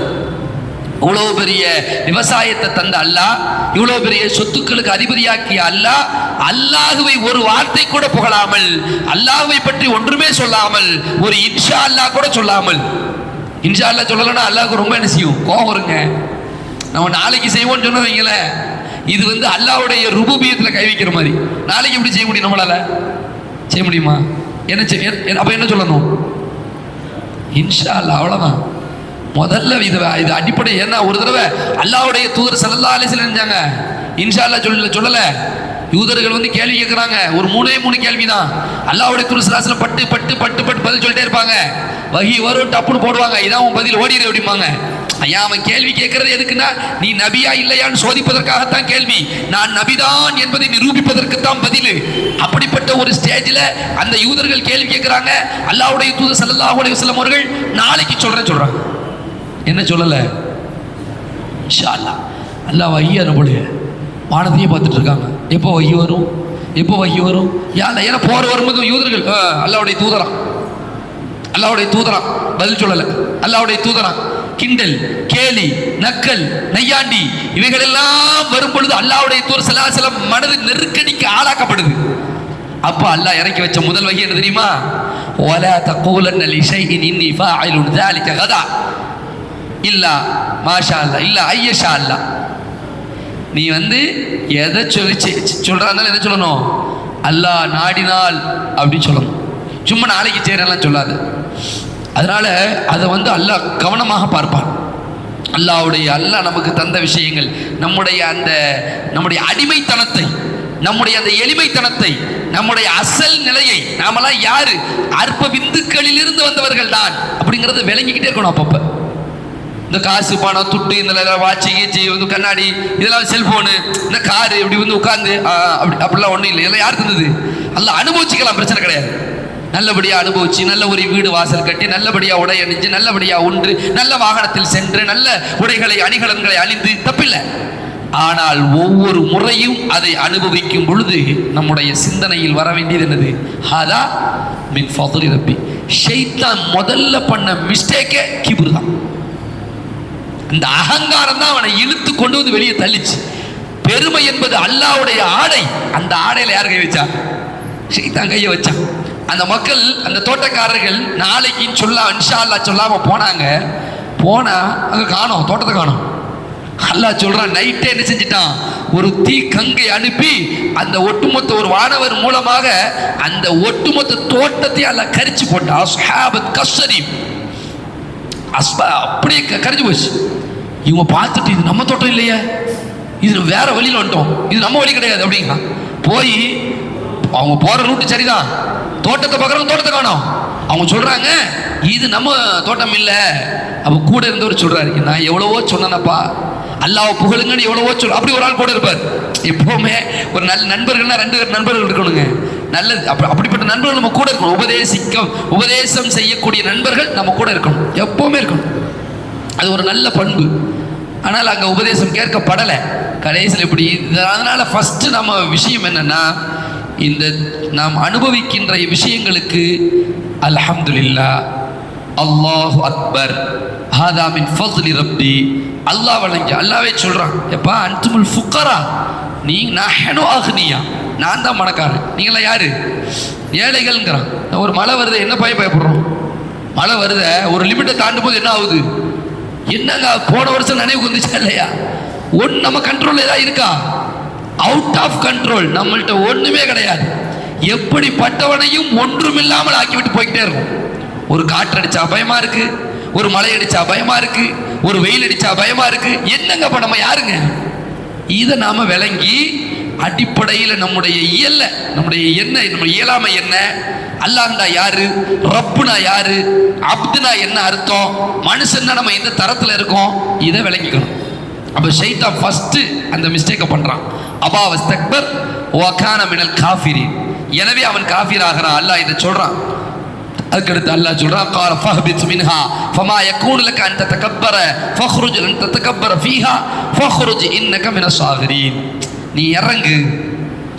இவ்வளவு பெரிய விவசாயத்தை தந்த அல்லாஹ், இவ்வளவு பெரிய சொத்துக்களுக்கு அதிபதியாக்கிய அல்லாஹ், அல்லாஹுவை ஒரு வார்த்தை கூட புகழாமல், அல்லாஹுவை பற்றி ஒன்றுமே சொல்லாமல், ஒரு இன்ஷா அல்லாஹ் கூட சொல்லாமல், இன்ஷா அல்லாஹ் சொல்லலன்னா அல்லாஹ்க்கு ரொம்ப என்ன செய்யும்? கோபம் வருங்க. நம்ம நாளைக்கு செய்வோம்னு சொன்னவங்களே, இது வந்து அல்லாஹ்வுடைய ருபூபியத்துல கை வைக்கிற மாதிரி. நாளைக்கு எப்படி செய்ய முடியும்? நம்மளால செய்ய முடியுமா? என்ன அப்ப என்ன சொல்லணும்? இன்ஷா அல்லாஹ், அவ்வளவுதான். முதல்ல இது அடிப்படை. ஏன்னா ஒரு தடவை அல்லாஹ்வுடைய தூதர் ஸல்லல்லாஹு அலைஹி வஸல்லம் செஞ்சாங்க, இன்ஷா அல்லாஹ் சொல்லல. யூதர்கள் வந்து கேள்வி கேட்குறாங்க, ஒரு 3 கேள்வி தான். அல்லாஹ்வுடைய தூதர் ஸல்லல்லாஹு அலைஹி வஸல்லம் பட்டு பதில் சொல்லிட்டே இருப்பாங்க. வஹி வரும், டப்புன்னு போடுவாங்க, இதான் உன் பதில், ஓடிடு அப்படிம்பாங்க. ஐயா, அவன் கேள்வி கேட்கறது எதுக்குன்னா, நீ நபியா இல்லையான்னு சோதிப்பதற்காகத்தான் கேள்வி, நான் நபிதான் என்பதை நிரூபிப்பதற்குத்தான் பதில். அப்படிப்பட்ட ஒரு ஸ்டேஜில் அந்த யூதர்கள் கேள்வி கேட்குறாங்க. அல்லாஹ்வுடைய தூதர் ஸல்லல்லாஹு அலைஹி வஸல்லம் அவர்கள் நாளைக்கு சொல்றாங்க. என்ன சொல்லல? இன்ஷா அல்லாஹ். அல்லாஹ் வஹி அனுப்பலையே, வானத்தையே பார்த்துட்டு இருக்காங்க. எப்போ வஹி வரும், எப்போ வஹி வரும்? ஏன்னா போற வரும்போது யூதர்கள் அல்லாஹ்வுடைய தூதரா, அல்லாஹ்வுடைய தூதரா பதில் சொல்லலை, அல்லாஹ்வுடைய தூதரா. கிண்டல், கேலி, நக்கல், நையாண்டி இவைகள் எல்லாம் வரும் பொழுது அல்லாஹ்வுடைய தூதர் ஸல்லல்லாஹு அலைஹி வஸல்லம் மனது நெருக்கடிக்கு ஆளாக்கப்படுது. அப்ப அல்லாஹ் இறக்கி வச்ச முதல் வகை என்ன தெரியுமா? வலா தகூலன்ன லிஷைஇன் இன்னி ஃபாஇலுன் ذلك غدا இல்லா மாஷா அல்லாஹ் இல்லா ஐயஷா அல்லாஹ். நீ எதை சொல்றாருனாலும் என்ன சொல்லணும்? அல்லாஹ் நாடினால் அப்படி சொல்லணும். சும்மா நாளைக்கு செய்யறேன்லாம் சொல்லாது. அதனால அதை அல்லாஹ் கவனமாக பார்ப்பான். அல்லாஹ் நமக்கு தந்த விஷயங்கள், நம்முடைய அடிமைத்தனத்தை, நம்முடைய அந்த எளிமைத்தனத்தை, நம்முடைய அசல் நிலையை, நாமெல்லாம் யாரு? அற்ப விந்துக்களில் இருந்து வந்தவர்கள் தான் அப்படிங்கறத விளங்கிக்கிட்டே இருக்கணும். அப்பப்ப இந்த காசு, பணம், துட்டு, இந்த வாட்சி, கீச்சி, கண்ணாடி, இதெல்லாம் செல்போனு, இந்த காரு இப்படி உட்கார்ந்து அப்படிலாம் ஒன்றும் இல்லை. இதெல்லாம் யார் தந்தது? அல்லாஹ். அனுபவிச்சுக்கலாம், பிரச்சனை கிடையாது. நல்லபடியா அனுபவிச்சு, நல்ல ஒரு வீடு வாசல் கட்டி, நல்லபடியா உடை அணிஞ்சு, நல்லபடியா ஒன்று, நல்ல வாகனத்தில் சென்று, நல்ல உடைகளை அணிகலன்களை அணிந்து தப்பில்லை. ஆனால் ஒவ்வொரு முறையும் அதை அனுபவிக்கும் பொழுது நம்முடைய சிந்தனையில் வர வேண்டியது என்னது? ஹதா மின் ஃபضل ரப்பி. ஷைத்தான் முதல்ல பண்ண மிஸ்டேக்கே கிப்ர் தான். அந்த அகங்காரம் தான் அவனை இழுத்து கொண்டு வெளியே தள்ளிச்சு. பெருமை என்பது அல்லாஹ்வுடைய ஆடை. அந்த ஆடையில யார் கை வச்சா? ஷைத்தான் கையை வச்சான். அந்த மக்கள், அந்த தோட்டக்காரர்கள் நாளைக்கு இன்ஷா அல்லாஹ் சொல்லாம போனா அங்க காணோம், தோட்டத்தை காணோம். அல்லாஹ் சொல்றான், நைட்டே என்ன செஞ்சிட்டான்? ஒரு தீ கங்கை அனுப்பி அந்த ஒட்டுமொத்த ஒரு வானவர் மூலமாக அந்த ஒட்டுமொத்த தோட்டத்தை அல்லாஹ் கரிச்சு போட்டான். அஸ்ஹாபத் கஸ்ஸரீம், அப்படியே கரைஞ்சு போச்சு. இவங்க பார்த்துட்டு, இது நம்ம தோட்டம் இல்லையே, இது வேற வழியில் வந்துட்டோம், இது நம்ம வழி கிடையாது அப்படிங்களா. போய் அவங்க போற ரூட்டு சரிதான், தோட்டத்தை பார்க்குறவங்க தோட்டத்தை காணோம். அவங்க சொல்றாங்க, இது நம்ம தோட்டம் இல்லை. அப்போ கூட இருந்தவர் சொல்றாரு, நான் எவ்வளவோ சொன்னேனப்பா, அல்லாஹ் புகழுங்கன்னு எவ்வளவோ சொல்ல. அப்படி ஒரு ஆள் கூட இருப்பார். எப்பவுமே ஒரு நல்ல நண்பர்கள்னா 2 நண்பர்கள் இருக்கணுங்க. நல்லது, அப்படிப்பட்ட நண்பர்கள் நம்ம கூட இருக்கணும். உபதேசம் செய்யக்கூடிய நண்பர்கள் நம்ம கூட இருக்கணும், எப்பவுமே இருக்கணும். அது ஒரு நல்ல பண்பு. ஆனால் அங்கே உபதேசம் கேட்கப்படலை கடைசியில் இப்படி. அதனால ஃபர்ஸ்ட் நம்ம விஷயம் என்னன்னா, இந்த நாம் அனுபவிக்கின்ற விஷயங்களுக்கு அல்ஹம்துலில்லாஹ், அல்லாஹு அக்பர், ஹாதா மின் ஃபضل ரப்பி. அல்லாஹ் வழங்கி, அல்லாவே சொல்றான், எப்பா அன்துமுல் ஃபுக்கரா, நஹ்னு அக்னியா, நான் தான் பணக்காரன், நீங்களாம் யாரு? ஏழைகள்ங்கிறான். ஒரு மழை வருது, என்ன பயப்படுறோம்? மழை வருத ஒரு லிமிட்டை தாண்டும் போது என்ன ஆகுது? என்னங்க போன வருஷம் நினைவுக்கு வந்துச்சா இல்லையா? நம்ம கண்ட்ரோல் ஏதாவது இருக்கா? Out of control. நம்மள்கிட்ட ஒண்ணுமே கிடையாது. எப்படிப்பட்டவனையும் ஒன்றுமில்லாமல் ஆக்கிவிட்டு போய்கிட்டே இருக்கும். ஒரு காற்று அடிச்சா பயமா இருக்கு, ஒரு மழை அடிச்சா பயமா இருக்கு, ஒரு வெயில் அடிச்சா பயமா இருக்கு. என்னங்க இப்ப நம்ம யாருங்க? இதை நாம விளங்கி அடிப்படையில் நம்முடைய நம்ம இயலாமை என்ன, அல்லாஹ்டா யாரு, ரப்புனா யாரு, அப்துனா என்ன அர்த்தம், மனுஷன்னா நம்ம எந்த தரத்துல இருக்கோம், இதை விளங்கிக்கணும். அப்ப ஷைத்தான் ஃபர்ஸ்ட் அந்த மிஸ்டேக்கை பண்றான். அபா வஸ்தக்பர் வ கான மினல் காஃபிரின், எனவே அவன் காஃபிர் ஆகிறான். அல்லாஹ் இதை சொல்றான். அதுக்கடுத்து அல்லாஹ் சொல்றான், قال فاهبط منها فما يكون لك ان تتكبر فاخرج ان تتكبر فيها فاخرج انك من الصاغرين. நீ இறங்கு.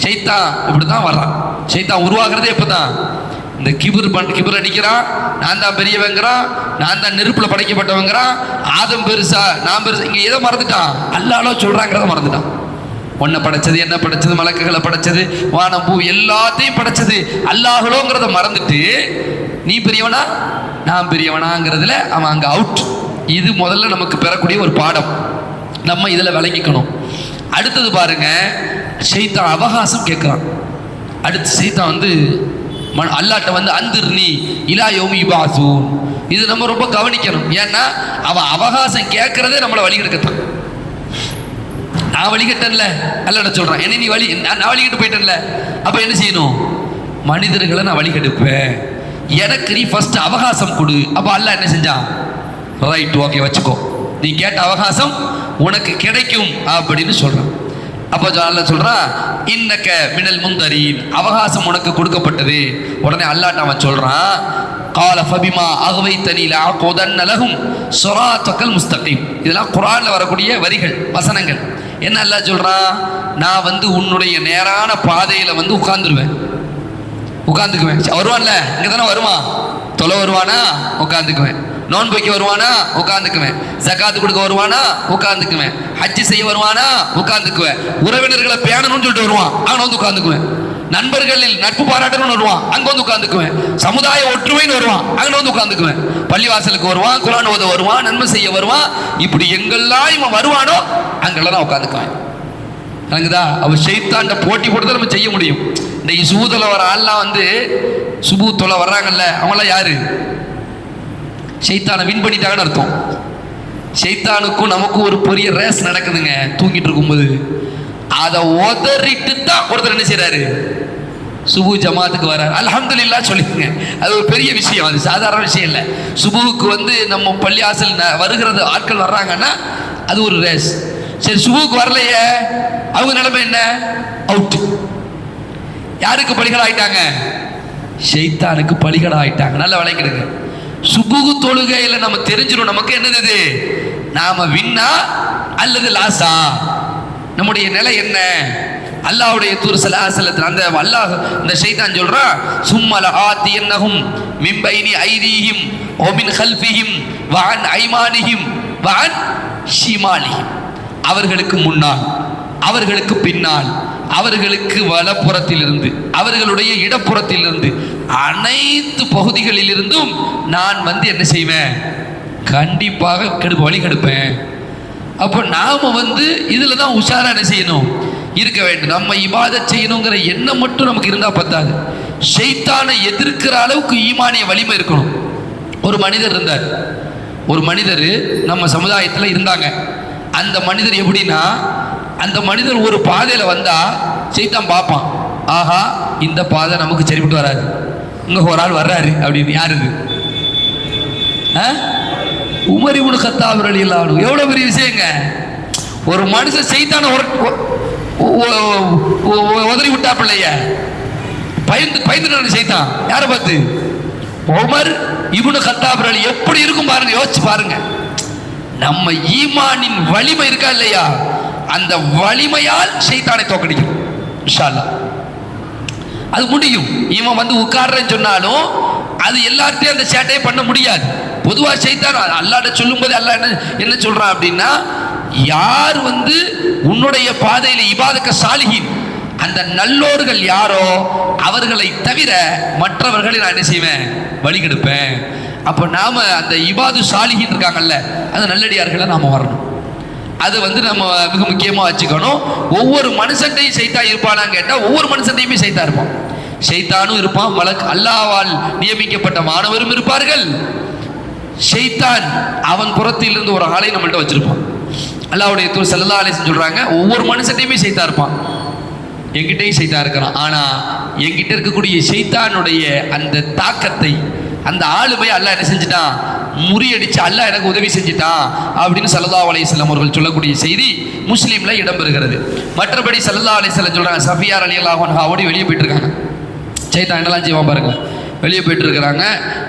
ஷைத்தான் இப்படிதான் வர்றான். ஷைத்தான் உருவாகிறதே இப்பதான். இந்த கிபர் அடிக்கிறான், நான் தான் பெரியவங்கிறான், நான் தான் நெருப்புல படைக்கப்பட்டவங்கிறான், ஆதம் பெருசா நான் பெருசா. இங்க எதை மறந்துட்டான்? அல்லாஹ்லோ சொல்றாங்கிறத மறந்துட்டான். ஒன்ன படைச்சது, என்ன படைச்சது, மலக்குகளை படைச்சது, வானம் பூ எல்லாத்தையும் படைச்சது அல்லாஹ்லோங்கிறத மறந்துட்டு, நீ பெரியவனா நான் பெரியவனாங்கிறதுல அவன் அங்க அவுட். இது முதல்ல நமக்கு பெறக்கூடிய ஒரு பாடம், நம்ம இதுல விளங்கிக்கணும். அடுத்தது பாருங்க, ஷைத்தான் அவகாசம் கேட்கிறான். அடுத்து ஷைத்தான் அல்லாஹ்ட்ட அந்திர்னி இலா யௌமி யுபஅஸூன். இது நம்ம ரொம்ப கவனிக்கணும். ஏன்னா அவன் அவகாசம் கேட்கறதே நம்மளை வழிகெடுக்கத்தான். நான் வழிகட்டன்ல அல்லாஹ்ட்ட சொல்றான், என்ன நீ நான் வழிகட்டு போயிட்டேன்ல, அப்ப என்ன செய்யணும்? மனிதர்களை நான் வழிகெடுப்பேன், எனக்கு நீ ஃபர்ஸ்ட் அவகாசம் கொடு. அப்ப அல்லாஹ் என்ன செஞ்சான்? ரைட், ஓகே, வச்சுக்கோ, நீ கேட்ட அவகாசம் உனக்கு கிடைக்கும் அப்படின்னு சொல்றான். அப்போ அல்லாஹ் சொல்றான், இன்னக மினல் முந்தரீன், அவகாசம் உனக்கு கொடுக்கப்பட்டது. உடனே அல்லாஹ் அவன் சொல்றான், قال فبما اغويتني لاقعدن لهم صراطك المستقيم. இதெல்லாம் குர்ஆன்ல வரக்கூடிய வரிகள், வசனங்கள். என்ன அல்லாஹ் சொல்றான்? நான் வந்து உன்னுடைய நேரான பாதையில வந்து உட்கார்ந்துக்குவேன். வருவான்ல, இங்க தானே வருவான். தொலை வருவானா? உட்கார்ந்துக்குவேன். நோன்பு வைக்க வருவானா? உட்கார்ந்துக்குவேன். ஜகாத்து கொடுக்க வருவானா? உட்கார்ந்துக்குவேன். ஹஜ்ஜி செய்ய வருவானா? உட்கார்ந்துக்குவேன். உறவினர்களை பேணணும்னு சொல்லிட்டு வருவான், அங்க வந்து உட்கார்ந்துக்குவேன். நண்பர்களில் நட்பு பாராட்டணும்னு வருவான், அங்க வந்து உட்கார்ந்துக்குவேன். சமுதாய ஒற்றுமைன்னு வருவான், அங்க வந்து உட்கார்ந்துக்குவேன். பள்ளிவாசலுக்கு வருவான், குர்ஆன் ஓத வருவான், நன்மை செய்ய வருவான். இப்படி எங்கெல்லாம் இவன் வருவானோ அங்கெல்லாம் நான் உட்கார்ந்துக்குவேன். எனக்குதா அவ ஷைத்தான்ட போட்டி போட்டு தான் நம்ம செய்ய முடியும். இந்த சுபூத்துல வர ஆள்லாம் வந்து சுபூத்துல வர்றாங்கல்ல, அவங்களாம் யாரு? ஷைத்தானை வின் பண்ணிட்டாங்கன்னு அர்த்தம். ஷைத்தானுக்கும் நமக்கும் ஒரு பெரிய ரேஸ் நடக்குதுங்க. தூங்கிட்டு இருக்கும்போது அதை உதறிட்டு தான் ஒருத்தர் என்ன செய்யறாரு? சுபு ஜமாத்துக்கு வர்றாரு. அல்ஹம்துலில்லாஹ் சொல்லிக்கங்க. அது ஒரு பெரிய விஷயம், அது சாதாரண விஷயம் இல்லை. சுபுவுக்கு வந்து நம்ம பள்ளியாசல் வருகிறது ஆட்கள் வர்றாங்கன்னா அது ஒரு ரேஸ். சரி, சுபுவுக்கு வரலையே, அவங்க நிலைமை என்ன? அவுட். யாருக்கு பலிகடா ஆயிட்டாங்க? ஷைத்தானுக்கு பலிகடா ஆயிட்டாங்க. நல்ல விளைக்கிடுங்க. சுபுகு தொழுகையில் நம்ம தெரிஞ்சிடும் நமக்கு என்னது, நாம வின்னா அல்லது லாஸா, நம்முடைய நிலை என்ன. அல்லாஹ்வுடைய தூர் ஸல்லல்லாஹு அந்த அல்லாஹ் இந்த ஷைத்தான் சொல்றான், சும்மல ஆத்தியன்னஹும் மின் பைனி ஐதீஹிம் வ மின் கல்ஃபிஹிம் வ அன் ஐமானிஹிம் வ அன் ஷிமாலிஹிம். அவர்களுக்கு முன்னால், அவர்களுக்கு பின்னால், அவர்களுக்கு வலப்புறத்திலிருந்து, அவர்களுடைய இடப்புறத்திலிருந்து, அனைத்து பகுதிகளிலிருந்தும் நான் வந்து என்ன செய்வேன்? கண்டிப்பாக வழி கெடுப்பேன். அப்போ நாம வந்து இதுல தான் உஷாரா என்ன செய்யணும், இருக்க வேண்டும். நம்ம இபாதத் செய்யணுங்கிற எண்ணம் மட்டும் நமக்கு இருந்தா பத்தாது. ஷைத்தானை எதிர்க்கிற அளவுக்கு ஈமானிய வலிமை இருக்கணும். ஒரு மனிதர் இருந்தார், ஒரு மனிதர் நம்ம சமுதாயத்தில் இருந்தாங்க. அந்த மனிதர் எப்படின்னா, அந்த மனிதர் ஒரு பாதையில வந்தா ஷைத்தான் பார்ப்பான், ஆஹா இந்த பாதை நமக்கு சரிப்பட்டு வராது, இங்க ஒரு ஆள் வர்றாரு அப்படின்னு. யாரு இது? உமர் இப்னு கத்தாப் ரலியல்லாஹு அன்ஹு. எவ்வளவு பெரிய விஷயங்க. ஒரு மனுஷன் ஷைத்தானை உதறி விட்டா பிள்ளைய பயந்து ஷைத்தான். யாரை பார்த்து? உமர் இப்னு கத்தாப் ரலி. எப்படி இருக்கும் பாருங்க, யோசிச்சு பாருங்க. நம்ம ஈமானின் வலிமை இருக்கா இல்லையா, அந்த வலிமையால் ஷைத்தானை தோக்கடிக்கும் இன்ஷா அல்லாஹ். அது முடியும். இவன் வந்து உட்கார்றேன்னு சொன்னாலும் அது எல்லார்ட்டையும் அந்த சேட்டையை பண்ண முடியாது. பொதுவாக ஷைத்தான் அல்லாஹ்ட்ட சொல்லும்போது அல்லாஹ் என்ன சொல்றான் அப்படின்னா, யார் வந்து உன்னுடைய பாதையில இபாதக்க சாலிஹீன், அந்த நல்லோர்கள் யாரோ அவர்களை தவிர மற்றவர்களை நான் என்ன செய்வேன்? வழி கெடுப்பேன். அப்போ நாம அந்த இபாது சாலிஹீன் இருக்காங்கல்ல, அந்த நல்லடியார்களை நாம வரணும். அது வந்து நம்ம மிக முக்கியமாக வச்சுக்கணும். ஒவ்வொரு மனுஷன்டையும் ஷைத்தான் இருப்பானான்னு கேட்டால் ஒவ்வொரு மனுஷன்டையுமே ஷைத்தான் இருப்பான். ஷைத்தானும் இருப்பான், அல்லாஹ்வால் நியமிக்கப்பட்ட மாணவரும் இருப்பார்கள். ஷைத்தான் அவன் புறத்திலிருந்து ஒரு ஆளை நம்மள்ட்ட வச்சிருப்பான். அல்லாஹ்வுடைய தூதர் ஸல்லல்லாஹு அலைஹி வஸல்லம் சொல்றாங்க, ஒவ்வொரு மனுஷன்டையுமே ஷைத்தான் இருப்பான். என்கிட்டையும் ஷைத்தான் இருக்கிறான். ஆனா என்கிட்ட இருக்கக்கூடிய ஷைத்தானுடைய அந்த தாக்கத்தை, அந்த ஆளுமை அல்லாஹ் என்ன செஞ்சுட்டான்? முறியடிச்சு அல்லாஹ் எனக்கு உதவி செஞ்சுட்டான் அப்படின்னு ஸல்லல்லாஹு அலைஹி வஸல்லம் அவர்கள் சொல்லக்கூடிய செய்தி முஸ்லீம்ல இடம்பெறுகிறது. மற்றபடி ஸல்லல்லாஹு அலைஹி வஸல்லம் சொல்றாங்க, சஃபியா ரலியல்லாஹு அன்ஹா ஓடி வெளியே போயிட்டு இருக்காங்க. ஷைத்தான் என்னெல்லாம் செய்வான் பாருங்க. வெளியே போயிட்டு இருக்கிறாங்க.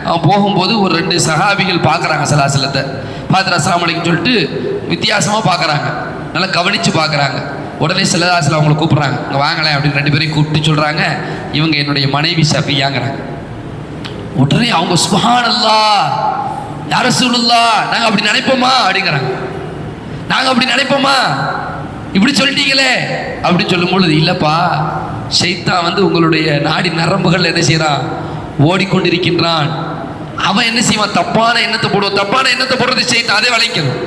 அவன் போகும்போது ஒரு 2 சஹாபிகள் பார்க்குறாங்க ஸல்லல்லாஹு பார்த்துட்டு அஸ்ஸலாமு அலைக்கும் சொல்லிட்டு வித்தியாசமாக பார்க்குறாங்க, நல்லா கவனித்து பார்க்குறாங்க. உடனே ஸல்லல்லாஹு அலைஹி அவங்களை கூப்பிட்றாங்க, இங்கே வாங்கலேன் அப்படின்னு 2 பேரையும் கூப்பிட்டு சொல்கிறாங்க, இவங்க என்னுடைய மனைவி சஃபியாங்கிறாங்க. உடனே அவங்க சுப்ஹானல்லாஹ் யா ரசூலுல்லாஹ், நாங்கள் அப்படி நினைப்போமா அப்படிங்கிறாங்க. நாங்கள் அப்படி நினைப்போமா, இப்படி சொல்லிட்டீங்களே அப்படின்னு சொல்லும் பொழுது, இல்லைப்பா ஷைத்தான் வந்து உங்களுடைய நாடி நரம்புகள் என்ன செய்யறான்? ஓடிக்கொண்டிருக்கின்றான். அவன் என்ன செய்வான்? தப்பான எண்ணத்தை போடுவான். தப்பான எண்ணத்தை போடுறது ஷைத்தான், அதே வளைக்கணும்.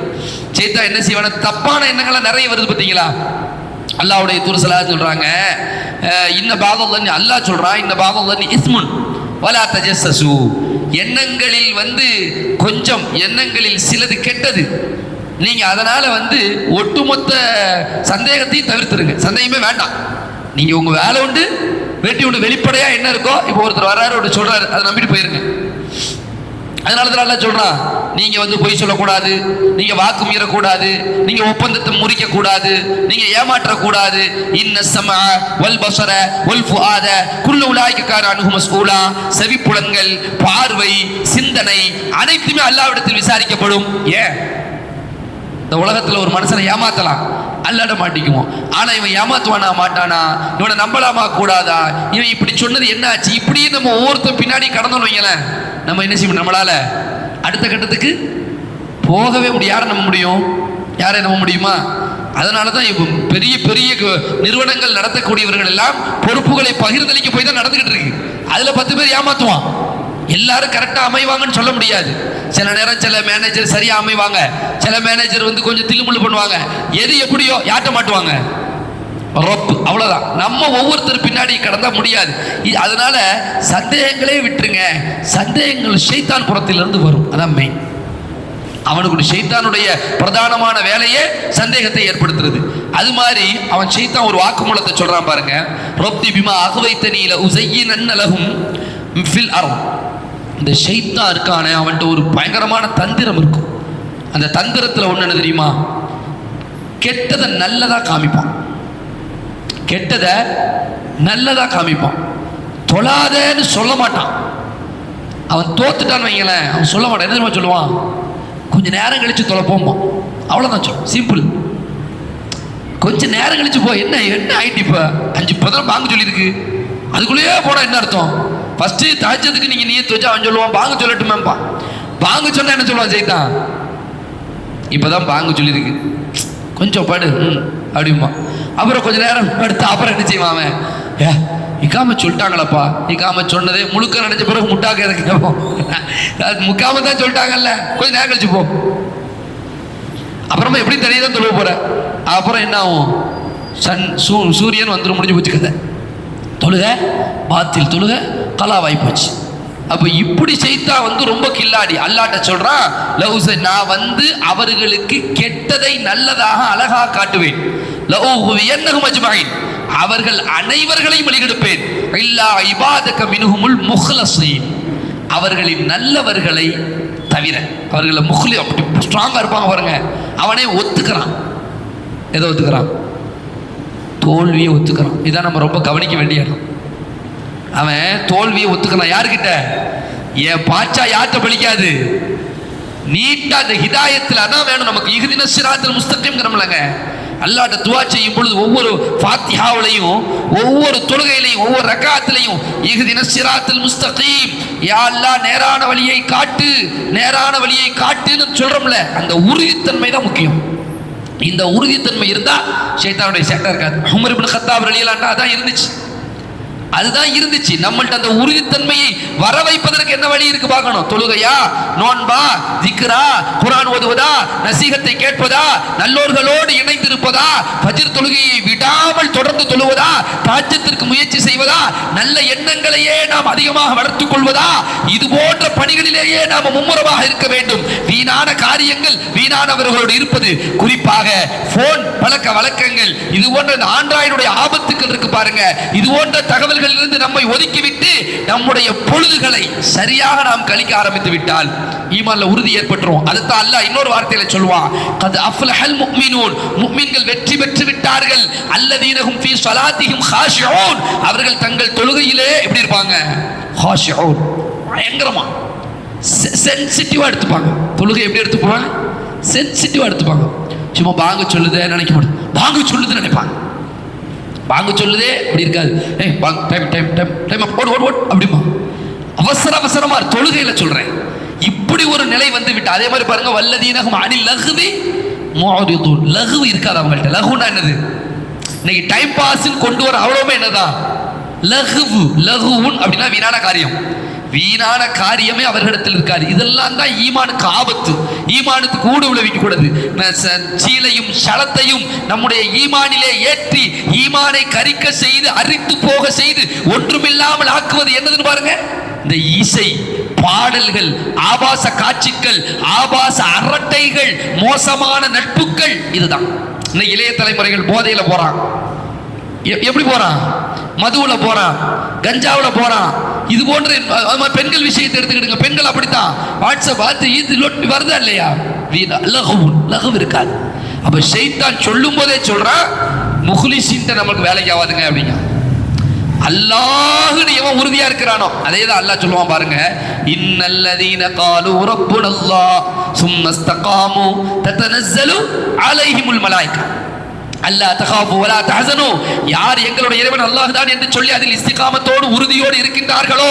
ஷைத்தான் என்ன செய்வான்? தப்பான எண்ணங்கள்லாம் நிறைய வருது பார்த்தீங்களா? அல்லாஹ்வுடைய தூதர் ஸல்லல்லாஹு சொல்றாங்க, இன்ன பாதல்லி, அல்லாஹ் சொல்றான், இன்ன பாதல்லி இஸ்முன் வலா தஜஸ்ஸசு. எண்ணங்களில் வந்து கொஞ்சம், எண்ணங்களில் சிலது கெட்டது. நீங்க அதனால வந்து ஒட்டுமொத்த சந்தேகத்தையும் தவிர்த்துருங்க, சந்தேகமே வேண்டாம். நீங்க உங்க வேலை உண்டு, வெட்டி உண்டு, வெளிப்படையா என்ன இருக்கோ. இப்போ ஒருத்தர் வர்றாரு, ஒன்று சொல்றாரு, அதை நம்பிட்டு போயிருங்க. அதனாலதான் அல்லாஹ் சொல்றான், நீங்க பொய் சொல்லக்கூடாது, நீங்க வாக்கு மீறக்கூடாது, நீங்க ஒப்பந்தத்தை முறிக்க கூடாது, நீங்க ஏமாற்ற கூடாது. இன்ன ஸமஅ வல் பஸர வல் ஃபுஆத குல்லு உலாயிக கான அன்ஹு மஸ்ஊலா. செவிப்புலன்கள், பார்வை, சிந்தனை அனைத்துமே அல்லாஹ்விடத்தில் விசாரிக்கப்படும். ஏன் இந்த உலகத்துல ஒரு மனுஷனை ஏமாத்தலாம், அல்லாட மாட்டிக்குவோம். ஆனா இவன் ஏமாத்துவானா மாட்டானா, இவனை நம்பலாமா கூடாதா, இவன் இப்படி சொன்னது என்ன ஆச்சு, இப்படி நம்ம ஒவ்வொருத்தரும் பின்னாடி கடந்தோன்னு வைங்களேன், நம்ம என்ன செய்வோம், நம்மளால அடுத்த கட்டத்துக்கு போகவே முடியும். யாரை நம்ப முடியும், யாரை நம்ப முடியுமா? அதனால தான் பெரிய பெரிய நிறுவனங்கள் நடத்தக்கூடியவர்கள் எல்லாம் பொறுப்புகளை பகிர்ந்தளிக்க போய் தான் நடந்துகிட்டு இருக்கு. அதுல 10 பேர் ஏமாத்துவான். எல்லாரும் கரெக்டா அமைவாங்கன்னு சொல்ல முடியாது. சில நேரம் சில மேனேஜர் சரியா அமைவாங்க, சில மேனேஜர் கொஞ்சம் தில்லுமுள்ளு பண்ணுவாங்க. எது எப்படியோ யாட்ட மாட்டுவாங்க, அவ்வளவுதான். நம்ம ஒவ்வொருத்தர் பின்னாடி கடந்தா முடியாது. அதனால சந்தேகங்களே விட்டுருங்க. சந்தேகங்கள் ஷைத்தான் புறத்திலிருந்து வரும், அதான் மெயின். அவனுக்கு ஷைத்தானுடைய பிரதானமான வேலையே சந்தேகத்தை ஏற்படுத்துறது. அது மாதிரி அவன் ஷைத்தான் ஒரு வாக்குமூலத்தை சொல்றான் பாருங்க. ரப்பி பிமா அக்வைதனி லஉஸய்யினன்ன லஹும் ஃபில் அர்த். இந்த ஷைத்தான் இருக்கானே, அவன்கிட்ட ஒரு பயங்கரமான தந்திரம் இருக்கும். அந்த தந்திரத்தில் ஒன்று என்ன தெரியுமா, கெட்டதை நல்லதா காமிப்பான். கெட்டதை நல்லதா காமிப்பான். தொழாதேன்னு சொல்ல மாட்டான். அவன் தோத்துட்டான்னு வைங்களேன், அவன் சொல்ல மாட்டான். என்ன தெரியுமா சொல்லுவான், கொஞ்சம் நேரம் கழிச்சு தொலைப்போம்மா, அவ்வளோதான் சொல்லும். சிம்பிள். கொஞ்சம் நேரம் கழிச்சு போ. என்ன என்ன ஆயிட்டு, இப்போ 5 பாங்கு சொல்லியிருக்கு, அதுக்குள்ளேயே போனா என்ன அர்த்தம்? ஃபர்ஸ்ட் தாஜத்துக்கு நீங்க நீயத் வச்சு அவன் சொல்லுவான் பாங்கு சொல்லட்டுமேப்பா. பாங்கு சொன்னா என்ன சொல்லுவான் செய்தான், இப்பதான் பாங்கு சொல்லியிருக்கு, கொஞ்சம் படு அப்படிமா. அப்புறம் கொஞ்ச நேரம் படுத்து அப்புறம் என்ன செய்வான் அவன், இக்காம சொல்லிட்டாங்களப்பா, இக்காம சொன்னதே முழுக்க நினைச்ச பிறகு முட்டாக்க இறக்கும். முக்காம தான் சொல்லிட்டாங்கல்ல, கொஞ்சம் நேரம் கழிச்சு போ. அப்புறமா எப்படி தனியாக தான் தொழுவ போற. அப்புறம் என்ன ஆகும், சூரியன் வந்துடும், முடிஞ்சு போச்சு கதை. தொழுக பாத்தில், தொழுக கலாவாய் போச்சு. அப்ப இப்படி செய்தா ரொம்ப கில்லாடி. அல்லாட்ட சொல்றான், நான் அவர்களுக்கு கெட்டதை நல்லதாக அழகா காட்டுவேன். லஉஹுவியன்னஹும் அஜ்மஈன், அவர்கள் அனைவர்களையும் வழிகெடுப்பேன். இல்லா இபாதக மின்ஹுமுல் முஹ்லஸீன், அவர்களின் நல்லவர்களை தவிர. அவர்களை முஹ்லி அப்படி ஸ்ட்ராங்கா இருப்பாங்க பாருங்க. அவனே ஒத்துக்கிறான். எதை ஒத்துக்கிறான், தோல்வியை ஒத்துக்கிறான். இதான் நம்ம ரொம்ப கவனிக்க வேண்டிய இடம். அவன் தோல்வியை ஒத்துக்கிறான். யாருக்கிட்ட, என் பாச்சா யார்கிட்ட பலிக்காது, நீட்டா அந்த ஹிதாயத்தில் அதான் வேணும் நமக்கு. இஹ்தின ஸிராத்தல் முஸ்தகீம்ங்கறமலங்க. அல்லாஹ்ட்ட துஆ செய்யும் பொழுது ஒவ்வொரு ஃபாத்திஹாவிலையும், ஒவ்வொரு தொழுகையிலையும், ஒவ்வொரு ரக்காத்திலையும் இஹ்தின ஸிராத்தல் முஸ்தகீம், யா அல்லாஹ் நேரான வழியை காட்டு, நேரான வழியை காட்டுன்னு சொல்றோம்ல, அந்த உறுதித்தன்மை தான் முக்கியம். இந்த உறுதித்தன்மை இருந்தா ஷைத்தானுடைய சேட்டை இருக்காது. உமர் இப்னு கத்தாப் ரலியல்லாஹு அன்ஹு அதான் இருந்துச்சு, அதுதான் இருந்துச்சு. நம்மள்ட்ட அந்த உறுதித்தன்மையை வர வைப்பதற்கு என்ன வழி இருக்கு பார்க்கணும். தொழுகையா, நோன்பா, திக்ரா, குர்ஆன் ஓதுவதா, நசீகத்தை கேட்பதா, நல்லோர்களோடு இணைந்திருப்பதா, ஃபஜ்ர் தொழுகையை விடாமல் தொடர்ந்து தொழுவதா, தஹஜ்ஜுதிற்கு முயற்சி செய்வதா, நல்ல எண்ணங்களையே நாம் அதிகமாக வளர்த்துக் கொள்வதா, இது போன்ற பணிகளிலேயே நாம் மும்முரமாக இருக்க வேண்டும். வீணான காரியங்கள், வீணானவர்களோடு இருப்பது, குறிப்பாக போன் பழக்க வழக்கங்கள், இது போன்ற ஆண்ட்ராய்டுடைய ஆபத்துக்கள் இருக்கு பாருங்க. இது போன்ற தகவல் இருந்து நம்மை ஒதுக்கிவிட்டு நம்முடைய பொழுதுகளை சரியாக நாம் கழிக்க ஆரம்பித்து விட்டால் ஈமான்ல உறுதி ஏற்பட்டுரும். அதுதான் அல்லாஹ் இன்னொரு வார்த்தையில சொல்வான், கத் அஃப்லஹல் முஃமினூன், முஃமின்கள் வெற்றி பெற்று விட்டார்கள். அல்லதீனஹும் ஃபீ ஸலாத்திஹிம் காஷிஊன், அவர்கள் தங்கள் தொழுகையிலே எப்படி இருப்பாங்க, காஷிஊன், பயங்கரமா சென்சிட்டிவா எடுத்துப்பாங்க. தொழுகை எப்படி எடுத்துப்பாங்க, சென்சிட்டிவா எடுத்துப்பாங்க. சும்மா பாங்க சொல்லுதே நினைக்க மாட்டோம், பாங்க சொல்லுது நினைப்பாங்க. பாங்க சொல்லுதே அப்படி இருக்காது, அப்படிமா அவசர அவசரமா தொழுகையில சொல்றேன். இப்படி ஒரு நிலை வந்து விட்டு, அதே மாதிரி பாருங்க, வல்லதீனஹும் அனில் லஹ்வி முஅரிதுன், லஹ்வு இருக்காது அவங்கள்ட்ட. லஹ்வுனா என்னது, இன்னைக்கு டைம் பாஸ்ன்னு கொண்டு வர அவ்வளவுமே என்னதான் லஹ்வு. லஹ்வுன் அப்படின்னா வீணான காரியம். வீணான காரியமே அவர்களிடத்தில் இருக்காது. இதெல்லாம் தான் ஈமானுக்கு ஆபத்து. ஈமானுக்கு கூடு விளைவிக்க கூடாது. சீலையும் சலத்தையும் நம்முடைய ஈமானிலே ஏற்றி ஈமானை கரிக்க செய்து, அரித்து போக செய்து, ஒன்றுமில்லாமல் ஆக்குவது என்னதுன்னு பாருங்க. இந்த இசை, பாடல்கள், ஆபாச காட்சிகள், ஆபாச அரட்டைகள், மோசமான நட்புகள், இதுதான். இன்னைக்கு இளைய தலைமுறைகள் போதையில போறான். எப்படி போறான்? மதுவுல போறான், கஞ்சாவுல போறான். இது போன்ற பெண்கள் விஷயத்தை எடுத்துக்கிடுங்க. பெண்கள் அப்படித்தான். வாட்ஸ்அப் பார்த்து இது வருதா இல்லையா? லகு இருக்காது. அப்ப ஷைத்தான் சொல்லும் போதே சொல்றான், முஹ்லிஸின்ட்ட நமக்கு வேலைக்கு ஆகாதுங்க அப்படிங்க. அல்லாஹ்னு எவன் உறுதியா இருக்கிறானோ அதே தான் அல்லாஹ் சொல்லுவான் பாருங்க. இன்னல்லதீன காலு ரப்புனல்லாஹ் சும்ம இஸ்தகாமு ததனஸ்ஸலு அலைஹிமுல் மலாயிகா அல்லா தகாஃபு வலா தஹஸனு. யார் எங்களுடைய இறைவன் அல்லாஹ் தான் என்று சொல்லி அதில் இஸ்திகாமத்தோடு உறுதியோடு இருக்கின்றார்களோ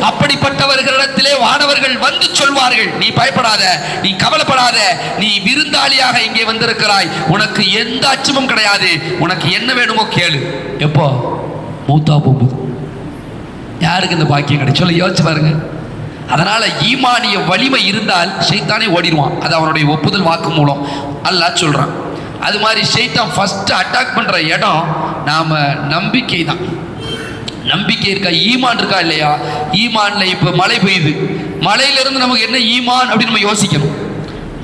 அப்படிப்பட்டவர்களிடத்திலே வானவர்கள் வந்து சொல்வார்கள், நீ பயப்படாத, நீ கவலைப்படாத, நீ விருந்தாளியாக இங்கே வந்திருக்கிறாய், உனக்கு எந்த அச்சமும் கிடையாது, உனக்கு என்ன வேணுமோ கேளு. எப்போ? மூத்தா போகும்போது. யாருக்கு இந்த பாக்கியம் கிடைக்கும் சொல்ல யோசிச்சு பாருங்க. அதனால ஈமானிய வலிமை இருந்தால் ஷைத்தானே ஓடிடுவான். அது அவனுடைய ஒப்புதல் வாக்கு மூலம் அல்லாஹ் சொல்றான். அது மாதிரி ஷைத்தான் ஃபர்ஸ்ட் அட்டாக் பண்ற இடம் நாம நம்பிக்கை தான். நம்பிக்கை இருக்கா, ஈமான் இருக்கா இல்லையா? ஈமான்ல இப்ப மழை பெய்யுது, மழையில இருந்து நமக்கு என்ன ஈமான் அப்படின்னு நம்ம யோசிக்கணும்.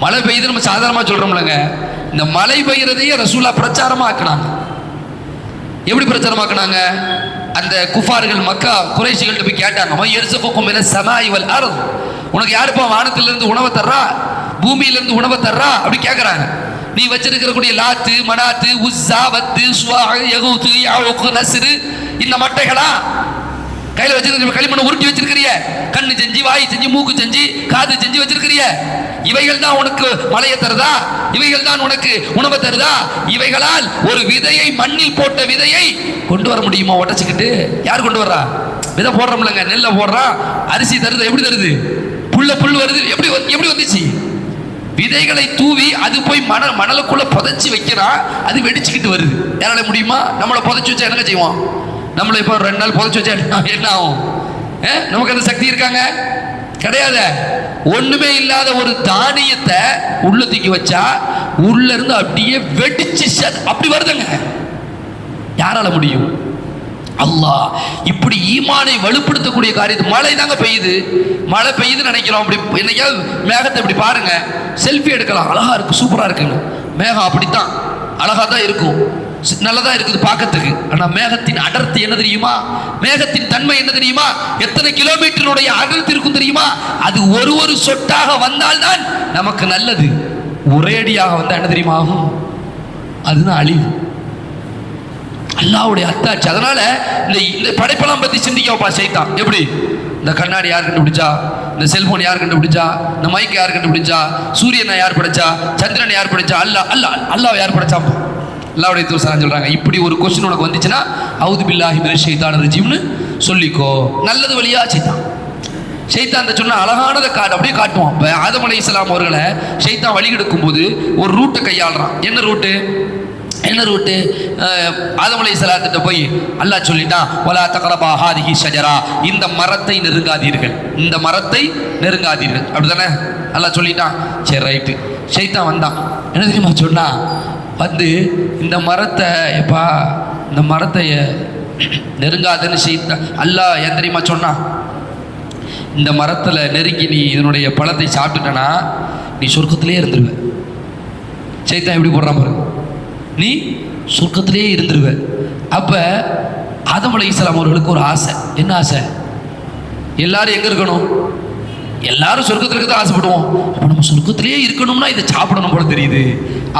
மழை பெய்யுது நம்ம சாதாரணமா சொல்றோம்லங்க. இந்த மழை பெய்யறதையே ரசூலா பிரச்சாரமா ஆக்கினாங்க. எப்படி பிரச்சாரமாக்குனாங்க? அந்த குஃபார்கள் மக்கா குறைஷிகள்கிட்ட போய் கேட்டாங்க, உனக்கு யாருப்பா வானத்திலிருந்து உணவை தர்றா, பூமியிலிருந்து உணவை தர்றா அப்படி கேட்கறாங்க. நீ வச்சிருக்கக்கூடிய லாத்து மனாத்து உஸ்ஸா வத்து சுவா யகூத் யாவுக் நஸ்ரு இந்த மட்டைகளா கையில வச்சிருக்க களிமண்ணை உருட்டி வச்சிருக்கிறிய, கண்ணு செஞ்சு வாய் செஞ்சு மூக்கு செஞ்சு காது செஞ்சு வச்சிருக்கிறிய, இவைகள் தான் உனக்கு மழையை தருதா? இவைகள் தான் உனக்கு உணவை தருதா? இவைகளால் ஒரு விதையை, மண்ணில் போட்ட விதையை கொண்டு வர முடியுமா உடச்சுக்கிட்டு? யார் கொண்டு வர்றா? விதை போடுறோம்லங்க, நெல்லை போடுறா, அரிசி தருது. எப்படி தருது? புல் வருது. எப்படி வந்துச்சு? விதைகளை தூவி அது போய் மணலுக்குள்ள புதைச்சி வைக்கிறா, அது வெடிச்சுக்கிட்டு வருது. யாரால முடியுமா? நம்மளை புதைச்சி வச்சா என்ன செய்வோம்? நம்மளை இப்போ 2 நாள் புதைச்சி வச்சா என்ன ஆகும்? நமக்கு அந்த சக்தி இருக்காங்க? கிடையாது. ஒண்ணுமே இல்லாத ஒரு தானியத்தை உள்ள தூக்கி வச்சா உள்ள இருந்து அப்படியே வெடிச்சு அப்படி வருதுங்க. யாரால முடியும்? அல்லாஹ். இப்படி ஈமானை வலுப்படுத்தக்கூடிய காரியத்தை. மழை தாங்க பெய்யுது, மழை பெய்யுதுன்னு நினைக்கிறோம். அப்படி என்னைக்காவது மேகத்தை இப்படி பாருங்க, செல்ஃபி எடுக்கலாம், அழகா இருக்கு, சூப்பரா இருக்குங்க. மேகம் அப்படித்தான் அழகா தான் இருக்கும், நல்லதா இருக்குது பார்க்கறதுக்கு. ஆனா மேகத்தின் அடர்த்தி என்ன தெரியுமா? மேகத்தின் தன்மை என்ன தெரியுமா? எத்தனை கிலோமீட்டருடைய அடர்த்தி இருக்கும் தெரியுமா? அது ஒரு சொட்டாக வந்தால்தான் நமக்கு நல்லது. ஒரேடியாக வந்தா என்ன தெரியுமா ஆகும்? அதுதான் அழிவு. அல்லாஹ்வுடைய அத்தாட்சி. அதனால இந்த படைப்பெல்லாம் பத்தி சிந்திக்கவா ஷைத்தான். எப்படி? இந்த கண்ணாடி யார் கண்டுபிடிச்சா? இந்த செல்போன் யார் கண்டுபிடிச்சா? இந்த மைக் யார் கண்டுபிடிச்சா? சூரியனை யார் படைச்சா? சந்திரனை யார் படைச்சா? அல்லாஹ் யார் படைச்சா? அல்லாஹ்வுடைய தூதர் சொல்றாங்க, இப்படி ஒரு கொஸ்டின் உனக்கு வந்துச்சுன்னா அவுது பில்லாஹி மினஷ் ஷைத்தானிர் ரஜீம்னு சொல்லிக்கோ. நல்லது வழியா ஷைத்தான் சொன்னா அழகானதை அப்படியே காட்டுவான். இப்போ ஆதம் அலைஹிஸ்ஸலாம் அவர்களை ஷைத்தான் வழி எடுக்கும் போது ஒரு ரூட்டை கையாளுறான். என்ன ரூட்டு? ஆதம் அலைஹிஸ்ஸலாத்திட்ட போய் அல்லாஹ் சொல்லிட்டான், வலா தக்ரபா ஹாதிஹி ஷஜரா, இந்த மரத்தை நெருங்காதீர்கள், இந்த மரத்தை நெருங்காதீர்கள். அப்படிதானே அல்லாஹ் சொல்லிட்டான். சரி ரைட்டு. ஷைத்தான் வந்தான். என்ன தெரியுமா சொன்னா? வந்து இந்த மரத்தை எப்பா, இந்த மரத்தை நெருங்காதுன்னு ஷைத்தான் அல்லாஹ் ஏன் தெரியுமா சொன்னா? இந்த மரத்தில் நெருங்கி நீ இதனுடைய பழத்தை சாப்பிட்டுட்டனா நீ சொர்க்கத்திலே இருந்துருவ. ஷைத்தான் எப்படி போடுறான் பாருங்க, நீ சொர்க்கத்திலே இருந்துருவ. அப்ப ஆதம் அலைஹிஸ்ஸலாம் அவர்களுக்கு ஒரு ஆசை. என்ன ஆசை? எல்லாரும் எங்க இருக்கணும்? எல்லாரும் சொர்க்கத்திற்கு தான் ஆசைப்படுவோம். அப்ப நம்ம சொர்க்கத்திலே இருக்கணும்னா இதை சாப்பிடணும் போல தெரியுது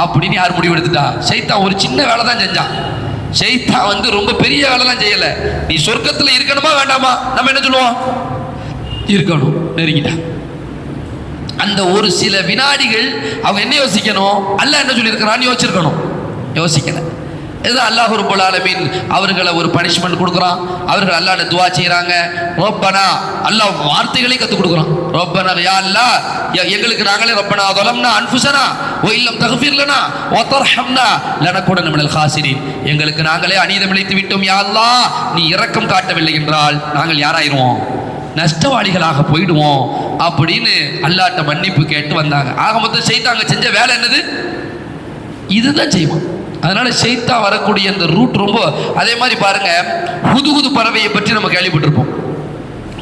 அப்படின்னு யார் முடிவு எடுத்துட்டா? ஷைத்தான் ஒரு சின்ன வேலை தான் செஞ்சான். ஷைத்தான் ரொம்ப பெரிய வேலைலாம் செய்யல. நீ சொர்க்கத்துல இருக்கணுமா வேண்டாமா? நம்ம என்ன சொல்லுவோம்? இருக்கணும். நெருங்கிட்டான். அந்த ஒரு சில வினாடிகள் அவங்க என்ன யோசிக்கணும்? அல்லாஹ் என்ன சொல்லியிருக்கிறான்னு யோசிச்சிருக்கணும். யோசிக்கல. இதுதான் அல்லாஹ் ரப்பல் ஆலமீன் அவர்களை ஒரு பனிஷ்மெண்ட் கொடுக்குறான். அவர்கள் அல்லாஹ்ட்ட துஆ செய்கிறாங்க. ரப்பனா, அல்லாஹ் வார்த்தைகளை கற்றுக் கொடுக்குறான். ரப்பனா யா அல்லாஹ், எங்களுக்கு நாங்களே ரப்பனா ஸலம்னா அன்ஃபுஸனா வ இல்லம் தக்ஃபிர் லனா வ தர்ஹம்னா லனகுன மினல் காசிரீன், எங்களுக்கு நாங்களே அநீதம் இழைத்து விட்டோம் யா அல்லாஹ், நீ இரக்கம் காட்டவில்லை என்றால் நாங்கள் யாராயிருவோம்? நஷ்டவாளிகளாக போயிடுவோம் அப்படின்னு அல்லாஹ்ட்ட மன்னிப்பு கேட்டு வந்தாங்க. ஆக மொத்தம் ஷைத்தான் செஞ்ச வேலை என்னது? இதுதான் செய்வான். அதனால ஷைத்தான் வரக்கூடிய அந்த ரூட் ரொம்ப. அதே மாதிரி பாருங்க, ஹுதுகுது பறவையை பற்றி நம்ம கேள்விப்பட்டிருப்போம்.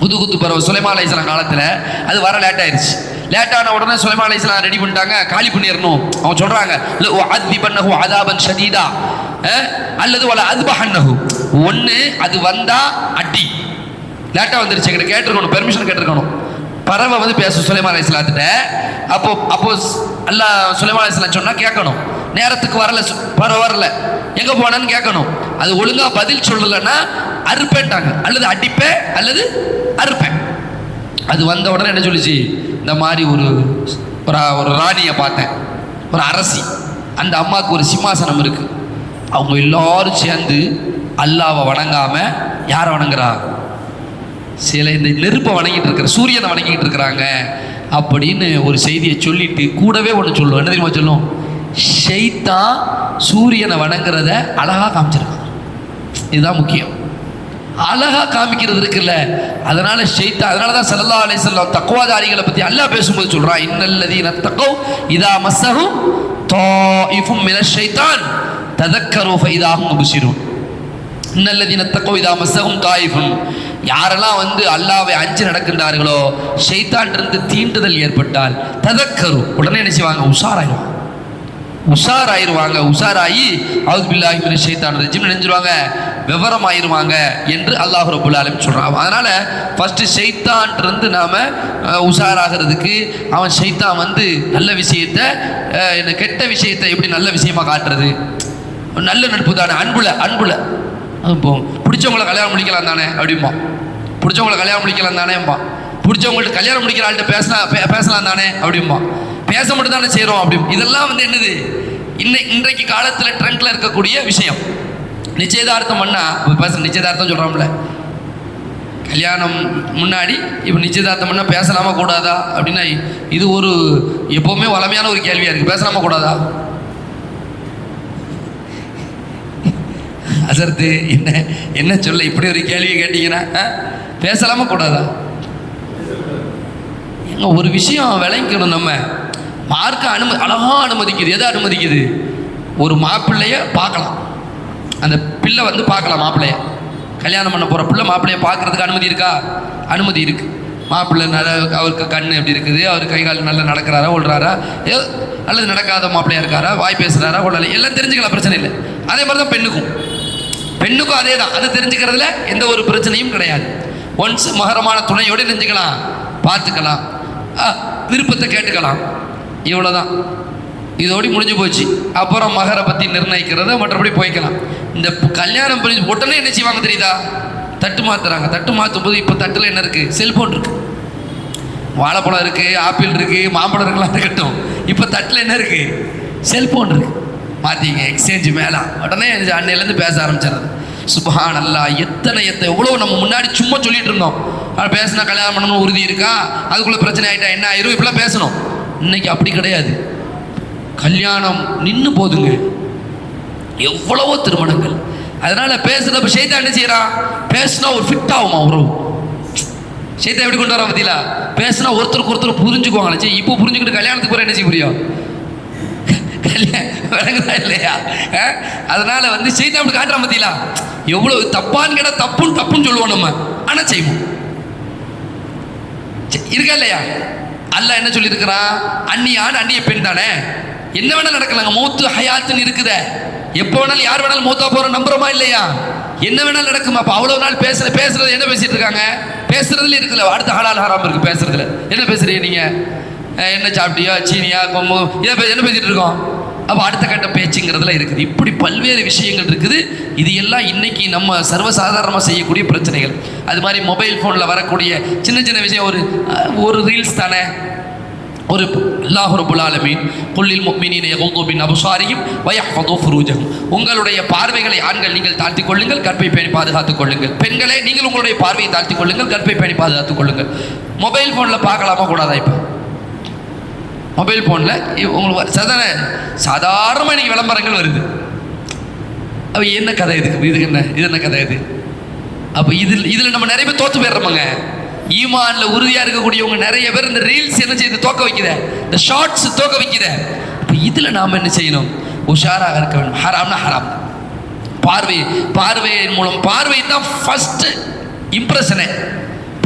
ஹுதுகுது பறவை சுலைமான் அலைஹிஸ்ஸலாம் காலத்தில் அது வர லேட் ஆயிடுச்சு. லேட்டான உடனே சுலைமான் அலைஹிஸ்ஸலாம் ரெடி பண்ணிட்டாங்க, காலி பண்ணிடணும். அவங்க சொல்றாங்க அதாபன் ஷதீதா, அல்லது வல அதுபஹன்னஹு, ஒன்று அது வந்தா அடி, லேட்டாக வந்துருச்சு எங்கிட்ட கேட்டிருக்கணும், பெர்மிஷன் கேட்டிருக்கணும். பறவை வந்து பேச சுலைமான் அலைஹிஸ்ஸலாத்திட்ட, அப்போ அல்லாஹ் சுலைமான் அலைஹிஸ்ஸலாம் சொன்னா கேட்கணும். நேரத்துக்கு வரல, பறவை வரல, எங்க போனேன்னு கேட்கணும். அது ஒழுங்கா பதில் சொல்லலைன்னா அறுப்பேன்ட்டாங்க, அல்லது அடிப்பேன் அல்லது அறுப்பேன். அது வந்த உடனே என்ன சொல்லிச்சு, இந்த மாதிரி ஒரு ராணியை பார்த்தேன், ஒரு அரசி. அந்த அம்மாவுக்கு ஒரு சிம்மாசனம் இருக்கு. அவங்க எல்லாரும் சேர்ந்து அல்லாவை வணங்காம யாரை வணங்குறா, சில இந்த நெருப்பை வணங்கிட்டு இருக்கிற சூரியனை வணங்கிட்டு இருக்கிறாங்க அப்படின்னு ஒரு செய்தியை சொல்லிட்டு கூடவே ஒன்று சொல்லுவோம். என்ன தெரியுமா சொல்லும், ஷைத்தான் சூரியனை வணங்குறத அழகா காமிச்சிருக்கான். இதுதான் முக்கியம், அழகா காமிக்கிறது இருக்குல்ல. அதனால ஷைத்தான், அதனாலதான் ஸல்லல்லாஹு அலைஹி வஸல்லம் தக்வாதாரிகளை பத்தி அல்லாஹ் பேசும்போது சொல்றான், இன்னல்லதீன தக்கவ் இதா மஸ்ஸஹும் தாயிஃபும் மினஷ் ஷைத்தான் ததக்கரு ஃபஇதா ஹும் முப்சிரூன். இன்னல்லதீன தக்கவ் இதா மஸ்ஸஹும் தாயிஃபுன், யாரெல்லாம் வந்து அல்லாஹ்வை அஞ்சி நடக்கின்றார்களோ ஷைத்தான் இருந்து தீண்டுதல் ஏற்பட்டால் ததக்கரு, உடனே என்ன செய்வாங்க, உஷாராயிருவாங்க. உஷாராயி அவுது பில்லாஹி மினஷ் ஷைத்தானிர் ரஜீம் நினைஞ்சிருவாங்க, விவரம் ஆயிருவாங்க என்று அல்லாஹ் ரப்புல் ஆலமீன் சொல்றான். அதனால ஃபர்ஸ்ட் ஷைத்தான் இருந்து நாம உஷாராகிறதுக்கு, அவன் ஷைத்தான் வந்து நல்ல விஷயத்தை கெட்ட விஷயத்தை எப்படி நல்ல விஷயமா காட்டுறது, நல்ல நட்பு தானே, அன்புல இப்போ பிடிச்சவங்களை கல்யாணம் முடிக்கலாம் தானே அப்படிம்பா, பிடிச்சவங்களை கல்யாணம் முடிக்கலாம் தானேம்பா, பிடிச்சவங்கள்ட்ட கல்யாணம் முடிக்கிற ஆள்கிட்ட பேசலாம் தானே அப்படிம்பா, பேச மட்டும் தானே செய்கிறோம் அப்படி. இதெல்லாம் வந்து என்னது, இன்றைக்கு காலத்தில் ட்ரெண்டில் இருக்கக்கூடிய விஷயம். நிச்சயதார்த்தம் பண்ணா நிச்சயதார்த்தம் சொல்கிறோம்ல, கல்யாணம் முன்னாடி இப்போ நிச்சயதார்த்தம் பண்ணால் பேசலாமா கூடாதா அப்படின்னா, இது ஒரு எப்போவுமே வளமையான ஒரு கேள்வியாக இருக்குது. பேசலாமா கூடாதா? அசர்த்து என்ன சொல்ல இப்படி ஒரு கேள்வியை கேட்டீங்கன்னா, பேசலாமா கூடாதா? எங்க ஒரு விஷயம் விளங்கிக்கணும், நம்ம மார்க்க அழகா அனுமதிக்குது. எதை அனுமதிக்குது, ஒரு மாப்பிள்ளைய பார்க்கலாம், அந்த பிள்ளை வந்து பார்க்கலாம், மாப்பிள்ளைய கல்யாணம் பண்ண போகிற பிள்ளை மாப்பிள்ளைய பார்க்கறதுக்கு அனுமதி இருக்கா? அனுமதி இருக்கு. மாப்பிள்ளை அவருக்கு கண் எப்படி இருக்குது, அவர் கை கால் நல்லா நடக்கிறாரா ஓடுறாரா, அல்லது நடக்காத மாப்பிள்ளையா இருக்காரா, வாய் பேசுகிறாரா ஓடலை, எல்லாம் தெரிஞ்சுக்கலாம், பிரச்சனை இல்லை. அதே மாதிரி தான் பெண்ணுக்கும் அதே தான், அது தெரிஞ்சுக்கிறதுல எந்த ஒரு பிரச்சனையும் கிடையாது. ஒன்ஸ் மகரமான துணையோடு தெரிஞ்சுக்கலாம், பார்த்துக்கலாம், விருப்பத்தை கேட்டுக்கலாம், இவ்வளோதான். இதோடு முடிஞ்சு போச்சு. அப்புறம் மகரை பற்றி நிர்ணயிக்கிறத மற்றபடி போய்க்கலாம். இந்த கல்யாணம் பண்ணி உடனே என்ன செய்வாங்க தெரியுதா, தட்டு மாற்றுறாங்க. தட்டு மாற்றும் போது இப்போ தட்டில் என்ன இருக்குது, செல்ஃபோன் இருக்குது, வாழைப்பழம் இருக்குது, ஆப்பிள் இருக்குது, மாம்பழம் இருக்கலாம் இருக்கட்டும். இப்போ தட்டில் என்ன இருக்குது, செல்ஃபோன் இருக்குது. மாற்றிங்க எக்ஸ்சேஞ்சு மேலே உடனே அன்னையிலேருந்து பேச ஆரம்பிச்சிடுறது. சுப்ஹானல்லாஹ், எவ்வளோ நம்ம முன்னாடி சும்மா சொல்லிட்டு இருந்தோம், பேசினா கல்யாணம் பண்ணணும்னு உறுதி இருக்கா, அதுக்குள்ளே பிரச்சனை ஆகிட்டா என்ன ஆயிரும், இப்படிலாம் பேசணும். இன்னைக்கு அப்படி கிடையாது. கல்யாணம் நின்று போதுங்க, எவ்வளவோ திருமணங்கள். அதனால பேசுறப்ப ஷைத்தான் என்ன செய்யறான், பேசினா ஒரு ஃபிட் ஆகுமா உறவு. ஷைத்தான் எப்படி கொண்டு வர பத்தியில, பேசினா ஒருத்தருக்கு ஒருத்தர் புரிஞ்சுக்குவாங்களே. சரி, இப்போ புரிஞ்சுக்கிட்டு கல்யாணத்துக்கு போற என்ன செய்ய புரியும், விளங்குதா இல்லையா? அதனால வந்து ஷைத்தான் அப்படி காட்டுற பத்தியில, எவ்வளவு தப்பான்னு கேட்டா தப்புன்னு சொல்லுவோம் நம்ம, ஆனா செய்வோம். இருக்கா இல்லையா? அல்லாஹ் என்ன சொல்லி இருக்கிறான், அந்நிய பெண் தானே, என்ன வேணாலும் நடக்கலாங்க, மௌத்து ஹயாத்துன்னு இருக்குத, எப்போ வேணாலும் யார் வேணாலும் மௌத்தா போற நம்புறோமா இல்லையா? என்ன வேணாலும் நடக்குமா? அப்போ அவ்வளவு நாள் பேசுறது என்ன பேசிட்டு இருக்காங்க, பேசுறதுல இருக்குல்ல, அடுத்த ஹலால் ஹராம் இருக்கு பேசுறதுல. என்ன பேசுறீங்க நீங்க, என்ன சாப்பிட்டியா, சீனியா, கொம்பு, என்ன பேசிட்டு இருக்கோம். அப்போ அடுத்த கட்ட பேச்சுங்கிறதுல இருக்குது. இப்படி பல்வேறு விஷயங்கள் இருக்குது. இது எல்லாம் இன்னைக்கு நம்ம சர்வசாதாரணமாக செய்யக்கூடிய பிரச்சனைகள். அது மாதிரி மொபைல் ஃபோனில் வரக்கூடிய சின்ன சின்ன விஷயம், ஒரு ரீல்ஸ் தானே. ஒரு அல்லாஹ் ரப்புல் ஆலமீன் குல்லில் முஃமினீன யகுது மின் அப்சாரிஹிம் வ யஹ்ஃபது ஃபுரூஜஹும், உங்களுடைய பார்வைகளை ஆண்கள் நீங்கள் தாழ்த்திக் கொள்ளுங்கள், கற்பை பேணி பாதுகாத்துக் கொள்ளுங்கள். பெண்களே நீங்கள் உங்களுடைய பார்வையை தாழ்த்திக் கொள்ளுங்கள், கற்பை பேணி பாதுகாத்துக் கொள்ளுங்கள். மொபைல் ஃபோனில் பார்க்கலாமா கூடாதா? இப்போ மொபைல் ஃபோனில் உங்களுக்கு சாதாரணமாக இன்னைக்கு விளம்பரங்கள் வருது. அப்போ என்ன கதை, இதுக்கு என்ன கதை இது? அப்போ இதில் நம்ம நிறைய பேர் தோற்று போயிடுறோமாங்க. ஈமான்ல உறுதியாக இருக்கக்கூடியவங்க நிறைய பேர் இந்த ரீல்ஸ் என்ன செய்யுது, தோக்க வைக்குத, இந்த ஷார்ட்ஸ் தோக்க வைக்குத. இப்போ இதில் நாம் என்ன செய்யணும், உஷாராக இருக்க வேண்டும். ஹராம்னா ஹராம். பார்வையின் மூலம், பார்வை தான் ஃபர்ஸ்ட் இம்ப்ரெஷனே.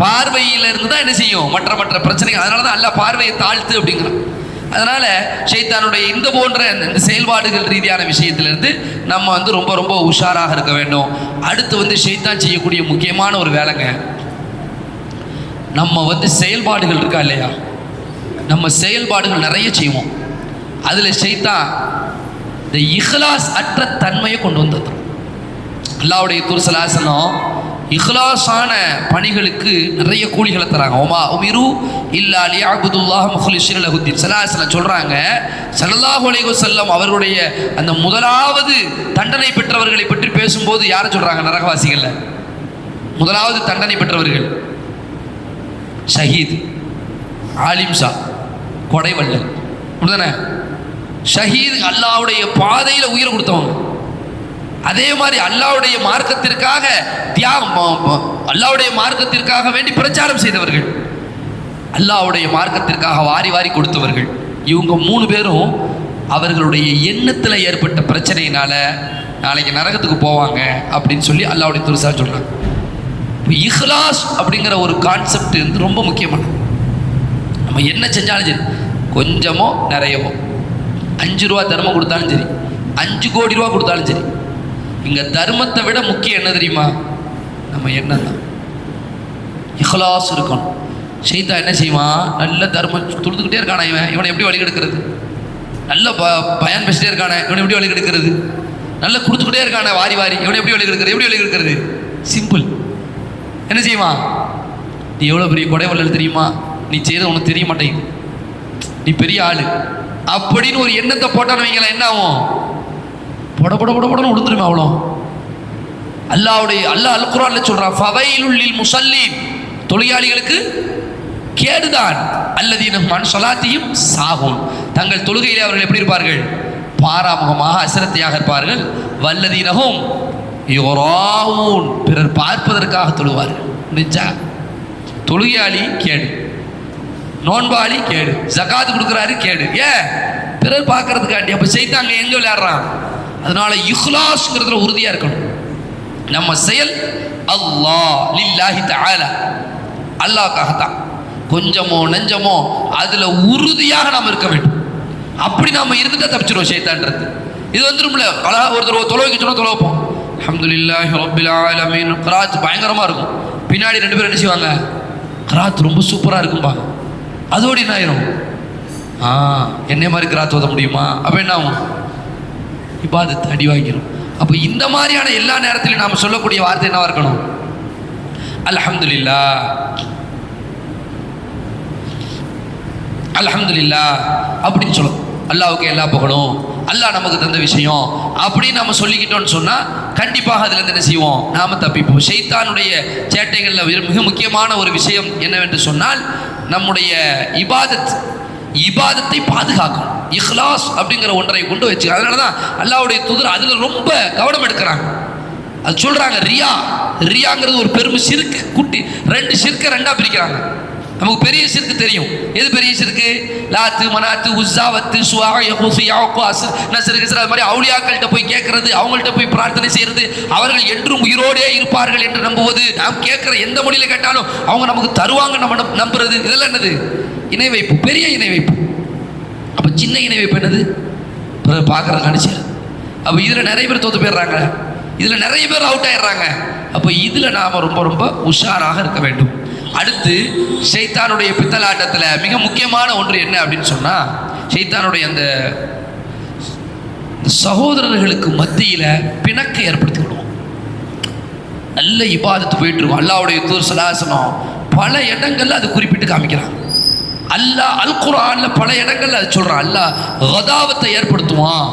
பார்வையில இருந்து தான் என்ன செய்யும் மற்ற பிரச்சனைகள். அதனால தான் அல்லாஹ் பார்வையை தாழ்த்து அப்படிங்கிறான். அதனால் ஷைத்தானுடைய இந்த போன்ற இந்த செயல்பாடுகள் ரீதியான விஷயத்திலிருந்து நம்ம வந்து ரொம்ப ரொம்ப உஷாராக இருக்க வேண்டும். அடுத்து வந்து ஷைத்தான் செய்யக்கூடிய முக்கியமான ஒரு வேலைங்க, நம்ம வந்து செயல்பாடுகள் இருக்கா இல்லையா, நம்ம செயல்பாடுகள் நிறைய செய்வோம். அதில் ஷைத்தான் இந்த இஹ்லாஸ் அற்ற தன்மையை கொண்டு வந்துடும். அல்லாஹ்வுடைய தூதர் ஸல்லல்லாஹு அலைஹி வஸல்லம் இஹ்லாஸான பணிகளுக்கு நிறைய கூலிகளை தராங்க. ஒமா உமிரு இல்லா லியஅபுதுல்லாஹ முஹ்லிஸீன லஹுத்தீன். ஸல்லல்லாஹு அலைஹி வஸல்லம் சொல்றாங்க, ஸல்லல்லாஹு அலைஹி வஸல்லம் அவர்களுடைய அந்த முதலாவது தண்டனை பெற்றவர்களை பற்றி பேசும்போது யாரை சொல்றாங்க? நரகவாசிகள்ல முதலாவது தண்டனை பெற்றவர்கள் ஷஹீத், ஆலிம்ஷா, கொடைவள்ளல். அப்படிதானே? ஷஹீத் அல்லாஹ்வுடைய பாதையில் உயிரை கொடுத்தவங்க. அதே மாதிரி அல்லாஹ்வுடைய மார்க்கத்திற்காக தியாகம், அல்லாஹ்வுடைய மார்க்கத்திற்காக வேண்டி பிரச்சாரம் செய்தவர்கள், அல்லாஹ்வுடைய மார்க்கத்திற்காக வாரி வாரி கொடுத்தவர்கள். இவங்க 3 பேரும் அவர்களுடைய எண்ணத்தில் ஏற்பட்ட பிரச்சனையினால நாளைக்கு நரகத்துக்கு போவாங்க அப்படின்னு சொல்லி அல்லாஹ்வுடைய தூதர் சொல்றாங்க. இஹ்லாஸ் அப்படிங்கிற ஒரு கான்செப்ட் வந்து ரொம்ப முக்கியமானது. நம்ம என்ன செஞ்சாலும் சரி, கொஞ்சமோ நிறையவோ, 5 ரூபா தர்மம் கொடுத்தாலும் சரி, 5 கோடி ரூபா கொடுத்தாலும் சரி, இங்கே தர்மத்தை விட முக்கியம் என்ன தெரியுமா? நம்ம எண்ணம் தான். இஹ்லாஸ் இருக்கணும். ஷைத்தான் என்ன செய்வான்? நல்ல தர்மம் கொடுத்துக்கிட்டே இருக்கானே, இவனை எப்படி வழி கெடுக்கிறது? நல்ல பயன் பேசிட்டே இருக்கானே, இவனை எப்படி வழி கெடுக்கிறது? நல்ல கொடுத்துக்கிட்டே இருக்கானே வாரி வாரி, இவனை எப்படி வழி கெடுக்கிறது? எப்படி வழி கெடுக்கிறது? சிம்பிள். என்ன செய்வான்? நீ எவ்வளோ பெரிய கொடைவள்ளல் தெரியுமா, நீ செய்யறது உனக்கு தெரிய மாட்டேங்குது, நீ பெரிய ஆளு அப்படின்னு ஒரு எண்ணத்தை போட்டான்னு வைங்களேன், என்ன ஆகும்? பொட பொட பொட பொடன்னு உடுந்துருமே அவ்வளோ. அல்லாஹ் அல் குர்ஆன்ல சொல்றான், ஃபவைலுல் லில் முஸல்லீன், தொழுகையாளிகளுக்கு கேடுதான், அல்லதீன மன் ஸலாத்திஹிம் சாஹூன், தங்கள் தொழுகையிலே அவர்கள் எப்படி இருப்பார்கள்? பாராமுகமாக அசிரத்தையாக இருப்பார்கள். வல்லதீனஹும் யுராஊன், பிறர் பார்ப்பதற்காக தொழுவார்கள். நிஜா தொழுகையாளி கேடு, நோன்பாளி கேடு, ஜகாத் கொடுக்குறாரு கேடு, ஏன்? பிறர் பார்க்கறதுக்காண்டி. அப்போ ஷைத்தான் எங்கே விளையாடுறான்? அதனால இஹ்லாஸ்ங்கிறதுல உறுதியாக இருக்கணும். நம்ம செயல் அல்லாஹ் லில்லாஹி தஆலா, அல்லாஹ்க்காகத்தான். கொஞ்சமோ நெஞ்சமோ அதில் உறுதியாக நாம் இருக்க வேண்டும். அப்படி நாம் இருந்துட்டா தப்பிச்சிருவோம் ஷைத்தான்றது. இது வந்துரும்ல, ஒருத்தர் தொலைவைக்கு சொன்னால் தொலைப்போம், அல்ஹம்துலில்லாஹி ரப்பில் ஆலமீன், கிராத் பயங்கரமாக இருக்கும். பின்னாடி 2 பேரும் என்ன செய்வாங்க? கிராத் ரொம்ப சூப்பராக இருக்கும்பாங்க. அதோடு என்ன ஆயிரும்? என்னை மாதிரி கிராத் ஓத முடியுமா? அப்போ என்ன ஆகும்? இபாதத் அடி வாங்கிடும். அப்போ இந்த மாதிரியான எல்லா நேரத்திலும் நாம் சொல்லக்கூடிய வார்த்தை என்னவா இருக்கணும்? அல்ஹம்துலில்லாஹ், அல்ஹம்துலில்லாஹ் அப்படின்னு சொல்லணும். அல்லாஹ்வுக்கு எல்லா புகழும், அல்லாஹ் நமக்கு தந்த விஷயம் அப்படின்னு நம்ம சொல்லிக்கிட்டோம்னு சொன்னால் கண்டிப்பாக அதுலேருந்து என்ன செய்வோம்? நாம் தப்பிப்போம். ஷைத்தானுடைய சேட்டைகளில் மிக முக்கியமான ஒரு விஷயம் என்னவென்று சொன்னால், நம்முடைய இபாதத்தை பாதுகாக்கணும். இஹ்லாஸ் அப்படிங்கிற ஒன்றை கொண்டு வச்சு, அதனால தான் அல்லாஹ்வுடைய தூதர் அதில் ரொம்ப கவனம் எடுக்கிறாங்க. அது சொல்கிறாங்க, ரியாங்கிறது ஒரு பெரும் சிறுக்கு, குட்டி 2 சிறுக்கை 2ஆக பிரிக்கிறாங்க. நமக்கு பெரிய சிறுக்கு தெரியும். எது பெரிய சிறுக்கு? லாத்து, மனாத்து, உஸ்ஸா, வத்து, சுவா, யகூஸ், யாக்கூ, நஸ்ர், அது மாதிரி அவுலியாக்கள்கிட்ட போய் கேட்கறது, அவங்கள்ட்ட போய் பிரார்த்தனை செய்கிறது, அவர்கள் என்றும் உயிரோடே இருப்பார்கள் என்று நம்புவது, நாம் கேட்குற எந்த மொழியில் கேட்டாலும் அவங்க நமக்கு தருவாங்க நம்ம நம்புறது, இதெல்லாம் என்னது? இணை வைப்பு, பெரிய இணை வைப்பு. அப்போ சின்ன இணை வைப்பு என்னது? பார்க்குற நினச்சி. அப்போ இதில் நிறைய பேர் தோற்று போயிடுறாங்க, இதில் நிறைய பேர் அவுட் ஆயிடுறாங்க. அப்போ இதில் நாம் ரொம்ப ரொம்ப உஷாராக இருக்க வேண்டும். அடுத்து ஷைத்தானுடைய பித்தலாட்டத்தில் மிக முக்கியமான ஒன்று என்ன அப்படின்னு சொன்னால், ஷைத்தானுடைய அந்த சகோதரர்களுக்கு மத்தியில் பிணக்கை ஏற்படுத்தி விடுவோம். நல்ல இபாதத்து போயிட்டு இருக்கும். அல்லாஹ்வுடைய தூதர் ஸல்லல்லாஹு அலைஹி வஸல்லம் பல இடங்கள்ல அது குறிப்பிட்டு காமிக்கிறாங்க. அல்லாஹ் அல் குர்ஆன்ல பல இடங்கள்ல அது சொல்றான். அல்லாஹ் கதாவத்தை ஏற்படுத்துவான்,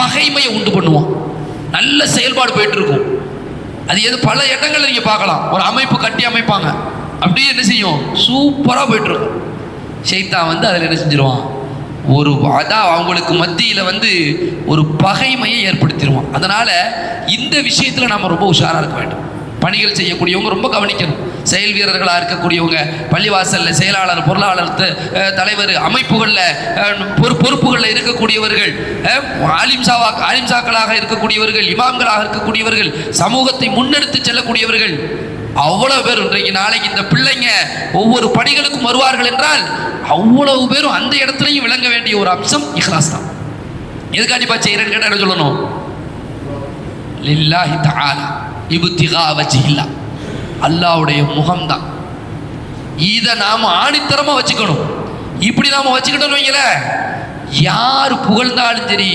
பகைமையை உண்டு பண்ணுவான். நல்ல செயல்பாடு போயிட்டு இருக்கும். அது எது பல இடங்கள்ல நீங்க பார்க்கலாம். ஒரு அமைப்பு கட்டி அமைப்பாங்க, அப்படியே என்ன செய்யும்? சூப்பராக போயிட்டு இருக்கும். ஷைத்தான் வந்து அதில் என்ன செஞ்சிருவான்? அவங்களுக்கு மத்தியில் ஒரு பகைமையை ஏற்படுத்திடுவான். அதனால இந்த விஷயத்தில் நாம் ரொம்ப உஷாராக இருக்க வேண்டும். பணிகள் செய்யக்கூடியவங்க ரொம்ப கவனிக்கணும். செயல் வீரர்களாக இருக்கக்கூடியவங்க, பள்ளிவாசலில் செயலாளர், பொருளாளர், தலைவர், அமைப்புகளில் பொறுப்புகளில் இருக்கக்கூடியவர்கள், ஆலிம்சாக்களாக இருக்கக்கூடியவர்கள், இமாம்களாக இருக்கக்கூடியவர்கள், சமூகத்தை முன்னெடுத்து செல்லக்கூடியவர்கள், அவ்வளவு பேர் இன்றைக்கு நாளைக்கு இந்த பிள்ளைங்க ஒவ்வொரு பணிகளுக்கும் வருவார்கள் என்றால் அவ்வளவு பேரும் அந்த இடத்துலையும் விளங்க வேண்டிய ஒரு அம்சம் இஹ்லாஸ் தான். எதுக்காண்டிப்பா செய்யறேன்னு கேட்டா என்ன சொல்லணும்? லில்லாஹி தஆலா இப்திகா வஜ்ஹில்லாஹ், அல்லாஹ்வுடைய முகம்தான். இதை நாம ஆணித்தரமா வச்சுக்கணும். இப்படி நாம வச்சுக்கிட்டோம்னு வைங்கள, யார் புகழ்ந்தாலும் சரி,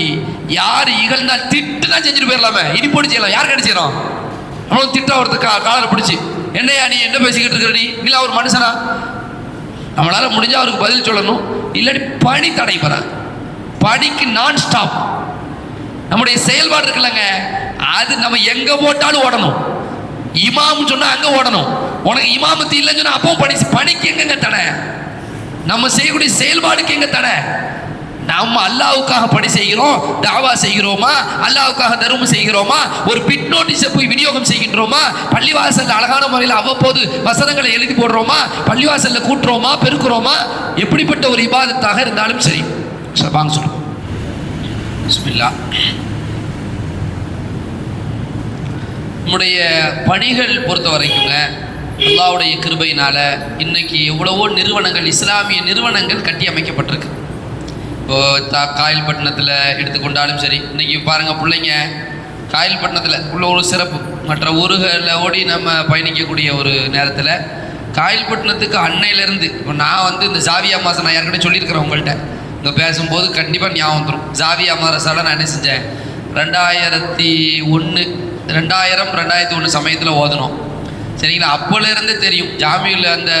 யார் இகழ்ந்தாலும் திட்டுனா செஞ்சுட்டு போயிடலாமே, இனிப்போடு செய்யலாம். யார் கிடைச்சிடும்? அவனும் திட்ட ஒருத்தர் காலரை பிடிச்சி, என்னையா நீ என்ன பேசிக்கிட்டு இருக்கிற, நீ ஒரு மனுஷனா? நம்மளால முடிஞ்சா அவருக்கு பதில் சொல்லணும். இல்லாட்டி பணி தடைபெற, பணிக்கு நான் ஸ்டாப். நம்முடைய செயல்பாடு இருக்குல்லங்க, அது நம்ம எங்க போட்டாலும் ஓடணும். இமாம் சொன்னா அங்க ஓடணும். உனக்கு இமாமத்து இல்லைன்னு சொன்னா அப்பவும் பணிக்கு எங்க தடை? நம்ம செய்யக்கூடிய செயல்பாடுக்கு எங்க தடை? நம்ம அல்லாஹ்வுக்காக பணி செய்கிறோம், தாவா செய்கிறோமா, அல்லாஹ்வுக்காக தர்மம் செய்கிறோமா, ஒரு பிட் நோட்டீஸை போய் விநியோகம் செய்கின்றோமா, பள்ளிவாசல்ல அழகான முறையில் அவ்வப்போது வசனங்களை எழுதி போடுறோமா, பள்ளிவாசல்ல கூட்டுறோமா, பெருக்குறோமா, எப்படிப்பட்ட ஒரு இபாதத்தாக இருந்தாலும் சரி. வாங்க சொல்லுவோம். பிஸ்மில்லாஹ். நம்முடைய பணிகள் பொறுத்த வரைக்குங்க, அல்லாஹ்வுடைய கிருபையினால இன்னைக்கு எவ்வளவோ நிறுவனங்கள், இஸ்லாமிய நிறுவனங்கள் கட்டி அமைக்கப்பட்டிருக்கு. இப்போ காயல்பட்டினத்தில் எடுத்துக்கொண்டாலும் சரி, இன்னைக்கு பாருங்கள் பிள்ளைங்க காயல்பட்டினத்தில் உள்ள ஒரு சிறப்பு, மற்ற ஊர்களில் ஓடி நம்ம பயணிக்கக்கூடிய ஒரு நேரத்தில் காயல்பட்டினத்துக்கு அன்னையிலேருந்து இப்போ நான் இந்த ஜாவியா மாதம் நான் ஏற்கனவே சொல்லியிருக்கிறேன் உங்கள்கிட்ட, இங்கே பேசும்போது கண்டிப்பாக ஞாபகம் வந்துடும். ஜாவியா மாதரசால நான் என்ன செஞ்சேன், 2001 2001 சமயத்தில் ஓதணும். சரிங்களா? அப்போலேருந்தே தெரியும் ஜாமியில் அந்த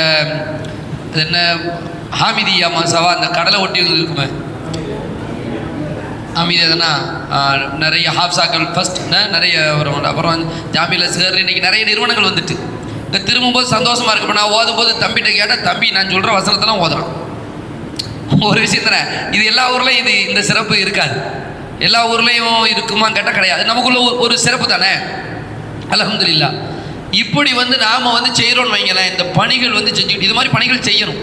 என்ன ஹாமிதியா மாசாவா, அந்த கடலை ஒட்டி இருக்குமே ஹாமிதி, எதுனா நிறைய ஹாப்சாக்கள் ஃபர்ஸ்ட் நிறைய வரும். அப்புறம் ஜாமியில் சேர் இன்னைக்கு நிறைய நிறுவனங்கள் வந்துட்டு இங்கே திரும்பும்போது சந்தோஷமாக இருக்கு. இப்போ நான் ஓதும்போது தம்பிகிட்ட கேட்டால், தம்பி நான் சொல்கிற வசனத்தெல்லாம் ஓதுறான். ஒரு விஷயம் தானே இது, எல்லா ஊர்லேயும் இந்த சிறப்பு இருக்காது. எல்லா ஊர்லேயும் இருக்குமா கேட்டால் கிடையாது. நமக்குள்ள ஒரு சிறப்பு தானே, அல்ஹம்துலில்லாஹ். இப்படி நாம் செய்கிறோன்னு வைங்களேன், இந்த பணிகள் செஞ்சுக்கிட்டு இது மாதிரி பணிகள் செய்யணும்.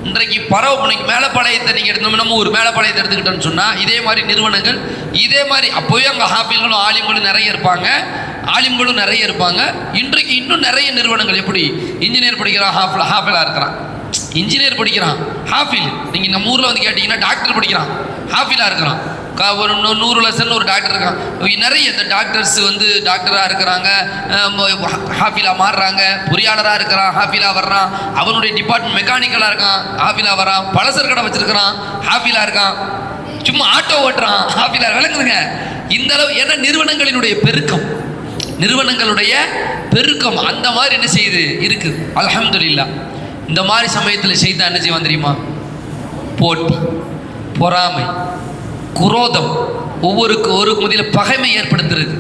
இன்றைக்கு பரவ மேலப்பாளையத்தை நீங்கள் எடுத்தோம், நம்ம ஒரு மேலப்பாளையத்தை எடுத்துக்கிட்டோன்னு சொன்னால் இதே மாதிரி நிறுவனங்கள், இதே மாதிரி அப்போவே அங்கே ஹாஃபில்களும் ஆலிம்களும் நிறைய இருப்பாங்க, ஆலிம்களும் நிறைய இருப்பாங்க. இன்றைக்கு இன்னும் நிறைய நிறுவனங்கள், எப்படி இன்ஜினியர் படிக்கிறான் ஹாஃபிலாக இருக்கிறான், இன்ஜினியர் படிக்கிறான் ஹாஃபில். நீங்கள் நம்ம ஊரில் கேட்டிங்கன்னா டாக்டர் படிக்கிறான் ஹாஃபிலாக இருக்கிறான். ஒரு 100 லட்சம் ஒரு டாக்டர் இருக்கான். நிறைய இந்த டாக்டர்ஸ் டாக்டராக இருக்கிறாங்க, ஹாஃபிலாக மாறுறாங்க, பொறியாளராக இருக்கிறான் ஹாஃபிலாக வர்றான், அவனுடைய டிபார்ட்மெண்ட் மெக்கானிக்கலாக இருக்கான் ஹாஃபிலாக வர்றான், பலசர் கடை வச்சிருக்கிறான் ஹாஃபிலாக இருக்கான், சும்மா ஆட்டோ ஓட்டுறான் ஹாஃபிலாக. விளங்குதுங்க இந்த அளவு? ஏன்னா நிறுவனங்களுடைய பெருக்கம் அந்த மாதிரி என்ன செய்யுது இருக்குது. அல்ஹம்துலில்லாஹ். இந்த மாதிரி சமயத்தில் ஷைத்தான் என்ன செய்வான் தெரியுமா? போட்டி, பொறாமை, குரோதம், ஒவ்வொருக்கு மத்தியில் பகைமை ஏற்படுத்துறது,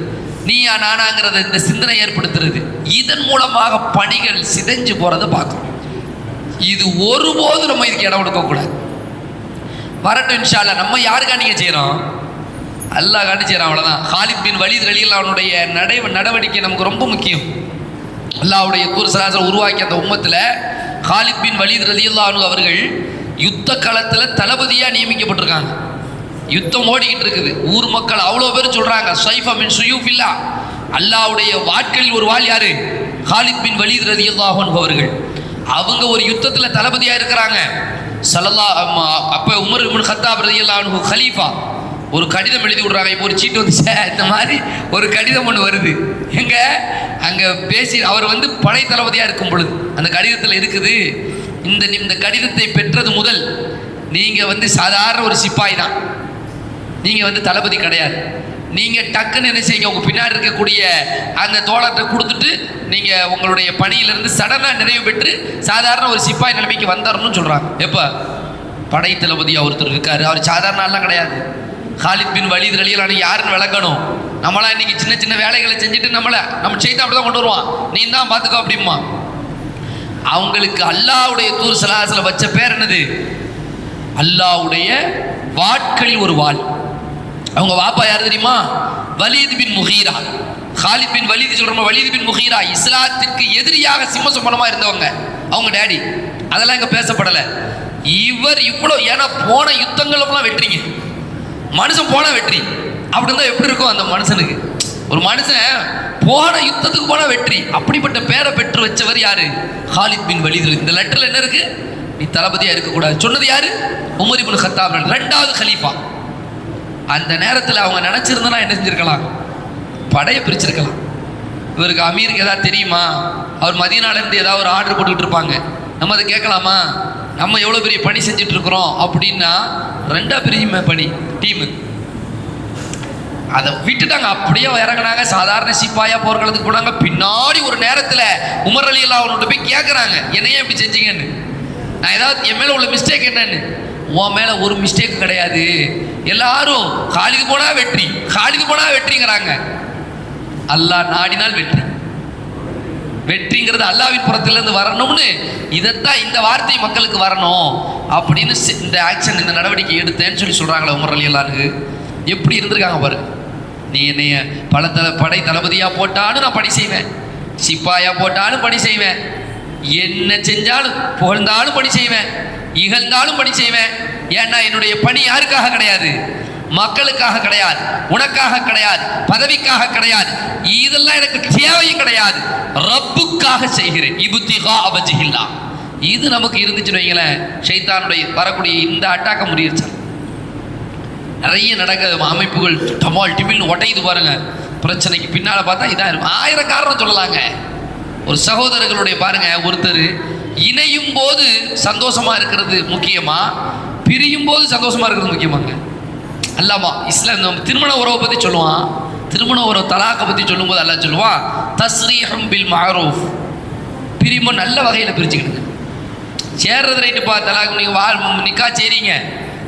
நீயா நானாங்கிறத இந்த சிந்தனை ஏற்படுத்துறது. இதன் மூலமாக பணிகள் சிதைஞ்சு போறதை பார்க்கணும். இது ஒருபோதும் நம்ம இதுக்கு இடம் கொடுக்கக்கூடாது. வரட்டும் இன்ஷா அல்லாஹ். நம்ம யாருக்கா நீங்க செய்யறோம்? அல்லாஹ் காண்டி செய்யறான், அவ்வளவுதான். காலித் பின் வலீத் ரலியல்லாஹு அவனுடைய நடவடிக்கை நமக்கு ரொம்ப முக்கியம். அல்லாஹ்வுடைய தூர் ஸல்லல்லாஹு உருவாக்கிய அந்த உம்மத்தில் காலித் பின் வலீத் ரலியல்லாஹு அன்ஹு அவர்கள் யுத்த காலத்தில் தளபதியாக நியமிக்கப்பட்டிருக்காங்க. யுத்தம் ஓடிக்கிட்டு இருக்குது, ஊர் மக்கள் அவ்வளோ பேர் சொல்றாங்க, ஸைஃபா மின் ஸுயூஃபில்லா, அல்லாஹ்வுடைய வாட்களில் ஒரு வாள் யாரு? காலித் பின் வலீத் ரலியல்லாஹு அன்ஹு அவர்கள். அவங்க ஒரு யுத்தத்தில் தளபதியாக இருக்கிறாங்க. அப்போ உமர் இப்னு கத்தாப் ரலியல்லாஹு அன்ஹு கலீஃபா ஒரு கடிதம் எழுதி விடுறாங்க. இப்போ ஒரு சீட்டு வந்துச்சு, இந்த மாதிரி ஒரு கடிதம் ஒன்று வருது. எங்க அங்கே பேசி அவர் படை தளபதியாக இருக்கும் பொழுது அந்த கடிதத்தில் இருக்குது, இந்த கடிதத்தை பெற்றது முதல் நீங்கள் சாதாரண ஒரு சிப்பாய் தான், நீங்கள் தளபதி கிடையாது. நீங்கள் டக்குன்னு என்ன செய்யுங்க, உங்கள் பின்னாடி இருக்கக்கூடிய அந்த தோழத்தை கொடுத்துட்டு நீங்கள் உங்களுடைய பணியிலிருந்து சடனாக நிறைவு பெற்று சாதாரண ஒரு சிப்பாய் நிலைமைக்கு வந்தாரணும்னு சொல்கிறாங்க. எப்போ படை தளபதியாக ஒருத்தர் இருக்காரு, அவர் சாதாரண ஆள்லாம் கிடையாது. காலித் பின் வலீத் ரலியல்லாஹு அன்ஹு யாருன்னு விளக்கணும். நம்மளாம் இன்னைக்கு சின்ன சின்ன வேலைகளை செஞ்சுட்டு நம்ம செய்து அப்படி தான் கொண்டு வருவான், நீ தான் பார்த்துக்கோ அப்படிமா. அவங்களுக்கு அல்லாஹ்வுடைய தூர் ஸல்லல்லாஹு வச்ச பேர் என்னது? அல்லாஹ்வுடைய வாட்களில் ஒரு வாள். அவங்க வாப்பா யார் தெரியுமா? வலீத் பின் முகீரா. காலித் பின் வலீத் சொல்றோம், வலீத் பின் முகீரா இஸ்லாத்திற்கு எதிரியாக சிம்மசுமனமா இருந்தவங்க அவங்க டேடி. அதெல்லாம் இங்க பேசப்படலை. இவர் இவ்வளோ, ஏன்னா போன யுத்தங்களும் வெற்றிங்க, மனுஷன் போன வெற்றி. அப்படி இருந்தால் எப்படி இருக்கும் அந்த மனுஷனுக்கு? ஒரு மனுஷன் போன யுத்தத்துக்கு போன வெற்றி. அப்படிப்பட்ட பேரை பெற்று வச்சவர் யாரு? Khalid bin Walid. இந்த லெட்டர்ல என்ன இருக்கு? நீ தளபதியா இருக்கக்கூடாது சொன்னது யாரு? உமர் இப்னு கத்தாப், 2வது கலீஃபா. அந்த நேரத்தில் அவங்க நினைச்சிருந்தா என்ன செஞ்சிருக்கலாம்? படையை பிரிச்சிருக்கலாம். இவருக்கு அமீருக்கு ஏதாவது தெரியுமா? அவர் மதீனால இருந்து ஏதாவது ஒரு ஆர்டர் போட்டுக்கிட்டு இருப்பாங்க, நம்ம அதை கேட்கலாமா? நம்ம எவ்வளோ பெரிய பணி செஞ்சுட்டு இருக்கிறோம் அப்படின்னா 2ஆ பிரியுமே பணி டீமு. அதை விட்டுட்டாங்க, அப்படியே இறங்கினாங்க. சாதாரண சிப்பாயா போர்க்களத்துக்கு போனாங்க. பின்னாடி ஒரு நேரத்தில் உமர் ரலியல்லாஹு அன்ஹு போய் கேட்குறாங்க, என்னையே இப்படி செஞ்சீங்கன்னு. நான் ஏதாவது என் மேலே உள்ள மிஸ்டேக் என்னன்னு? உன் மேலே ஒரு மிஸ்டேக் கிடையாது, எல்லாரும் காலிது போனா வெற்றி, காலிது போனா வெற்றிங்கிறாங்க. அல்லாஹ் நாடினால் வெற்றி. வெற்றிங்கிறது அல்லாஹ்வின் புறத்திலிருந்து வரணும்னு, இதைத்தான் இந்த வார்த்தை மக்களுக்கு வரணும் அப்படின்னு இந்த ஆக்ஷன், இந்த நடவடிக்கை எடுத்தேன்னு சொல்லி சொல்கிறாங்களே உமர் ரலியல்லாஹு அன்ஹு. எப்படி இருந்திருக்காங்க பாரு. நீ என்னைய படை தளபதியாக போட்டாலும் நான் பணி செய்வேன், சிப்பாயா போட்டாலும் பணி செய்வேன், என்ன செஞ்சாலும் புகழ்ந்தாலும் பணி செய்வேன், இகழ்ந்தாலும் பணி செய்வேன். ஏன்னா என்னுடைய பணி யாருக்காக கிடையாது? மக்களுக்காக கிடையாது, உனக்காக கிடையாது, பதவிக்காக கிடையாது, இதெல்லாம் எனக்கு தேவையும் கிடையாது, ரப்புக்காக செய்கிறேன். இப்திகா வஜ்ஹில்லா. இது நமக்கு இருந்துச்சுன்னு வைங்களேன், ஷைத்தானுடைய வரக்கூடிய இந்த அட்டாக்க முடியிருச்சா? நிறைய நடக்க அமைப்புகள் டமால் டிமில்னு உடையுது பாருங்க. பிரச்சனைக்கு பின்னால் பார்த்தா இதாக இருக்கும். 1000 காரணம் சொல்லலாங்க. ஒரு சகோதரர்களுடைய பாருங்க, ஒருத்தர் இணையும் போது சந்தோஷமா இருக்கிறது முக்கியமா, பிரியும் போது சந்தோஷமா இருக்கிறது முக்கியமாங்க? அல்லாமா இஸ்லாம் திருமண உறவை பற்றி சொல்லுவான். திருமண உறவு தலாக்கை பற்றி சொல்லும்போது அல்லாஹ் சொல்லுவான், தஸ்ரீஹும் பில் மஅரூஃப். பிரியுமோ நல்ல வகையில் பிரிச்சுக்கிடுங்க. சேர்றது ரைட்டுப்பா, தலாக்கு நீங்கள் நிக்கா செய்றீங்க,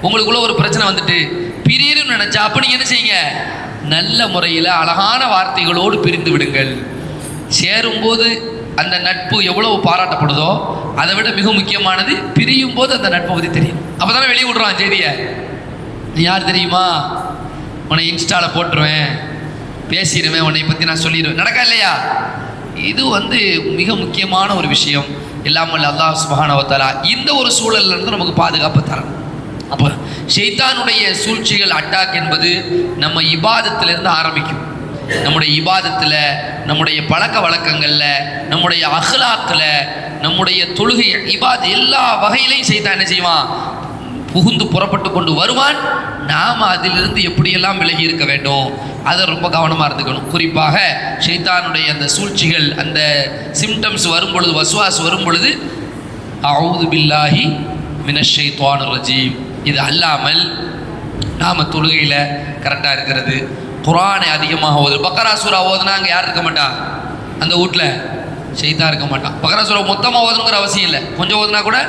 உங்களுக்குள்ள ஒரு பிரச்சனை வந்துட்டு பிரியணும்னு நினைச்சா அப்போ நீங்கள் என்ன செய்யுங்க? நல்ல முறையில் அழகான வார்த்தைகளோடு பிரிந்து விடுங்கள். சேரும்போது அந்த நட்பு எவ்வளவு பாராட்டப்படுதோ அதை விட மிக முக்கியமானது பிரியும் போது அந்த நட்பை பற்றி தெரியும். அப்போ தானே வெளியே விடுறான் செய்தியை. நீ யார் தெரியுமா? உன்னை இன்ஸ்டாவில் போட்டுருவேன், பேசிடுவேன், உன்னை பற்றி நான் சொல்லிடுவேன். நடக்கா இல்லையா? இது மிக முக்கியமான ஒரு விஷயம். இல்லாமல் அல்லாஹ் சுப்ஹானஹு வ தஆலா இந்த ஒரு சூழல்ல இருந்து நமக்கு பாதுகாப்பு தரணும். அப்போ ஷைத்தானுடைய சூழ்ச்சிகள், அட்டாக் என்பது நம்ம இபாதத்திலிருந்து ஆரம்பிக்கும். நம்முடைய இபாதத்தில், நம்முடைய பழக்க வழக்கங்களில், நம்முடைய அஹ்லாக்கில், நம்முடைய தொழுகை எல்லா வகையிலையும் ஷைத்தான் என்ன செய்வான்? புகுந்து புறப்பட்டு கொண்டு வருவான். நாம் அதிலிருந்து எப்படியெல்லாம் விலகி இருக்க வேண்டும், அதை ரொம்ப கவனமாக இருந்துக்கணும். குறிப்பாக ஷைத்தானுடைய அந்த சூழ்ச்சிகள், அந்த சிம்டம்ஸ் வரும் பொழுது, வஸ்வாஸ் வரும் பொழுது, அஊது பில்லாஹி மினஷ் ஷைத்தானிர் ரஜீம். இது அல்லாமல் நாம் தொழுகையில் கரெக்டாக இருக்கிறது, குர்ஆனை அதிகமாக ஓது. பக்ரா சூரா ஓதுனா அங்கே யார் இருக்க மாட்டா? அந்த வீட்டில் ஷைத்தான் இருக்க மாட்டான். பக்ரா சூரா மொத்தமாக ஓதணுங்கிற அவசியம் இல்லை, கொஞ்சம் ஓதுனா கூட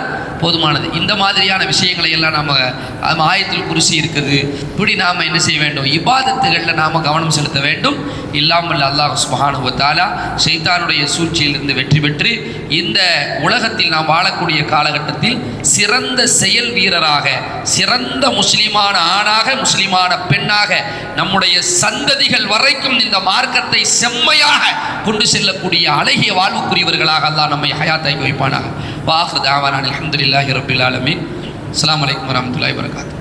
போதுமானது. இந்த மாதிரியான விஷயங்களை எல்லாம் நம்ம ஆயத்தில் குர்சி இருக்குது. இப்படி நாம் என்ன செய்ய வேண்டும்? இபாதத்துகளில் நாம் கவனம் செலுத்த வேண்டும். இல்லாமல் அல்லாஹ் சுப்ஹானஹு வ தஆலா ஷைத்தானுடைய சூழ்ச்சியிலிருந்து வெற்றி பெற்று இந்த உலகத்தில் நாம் வாழக்கூடிய காலகட்டத்தில் சிறந்த செயல் வீரராக, சிறந்த முஸ்லிமான ஆணாக, முஸ்லிமான பெண்ணாக, நம்முடைய சந்ததிகள் வரைக்கும் இந்த மார்க்கத்தை செம்மையாக கொண்டு செல்லக்கூடிய அழகிய வாழ்வுக்குரியவர்களாக அல்லாஹ் நம்மை ஹயாத்தாக்கி வைப்பானாக. வாஹிரு தாவானா அல்ஹம்துலில்லாஹி ரப்பில் ஆலமீன். அஸ்ஸலாமு அலைக்கும் வரஹ்மத்துல்லாஹி வபரகாத்துஹு.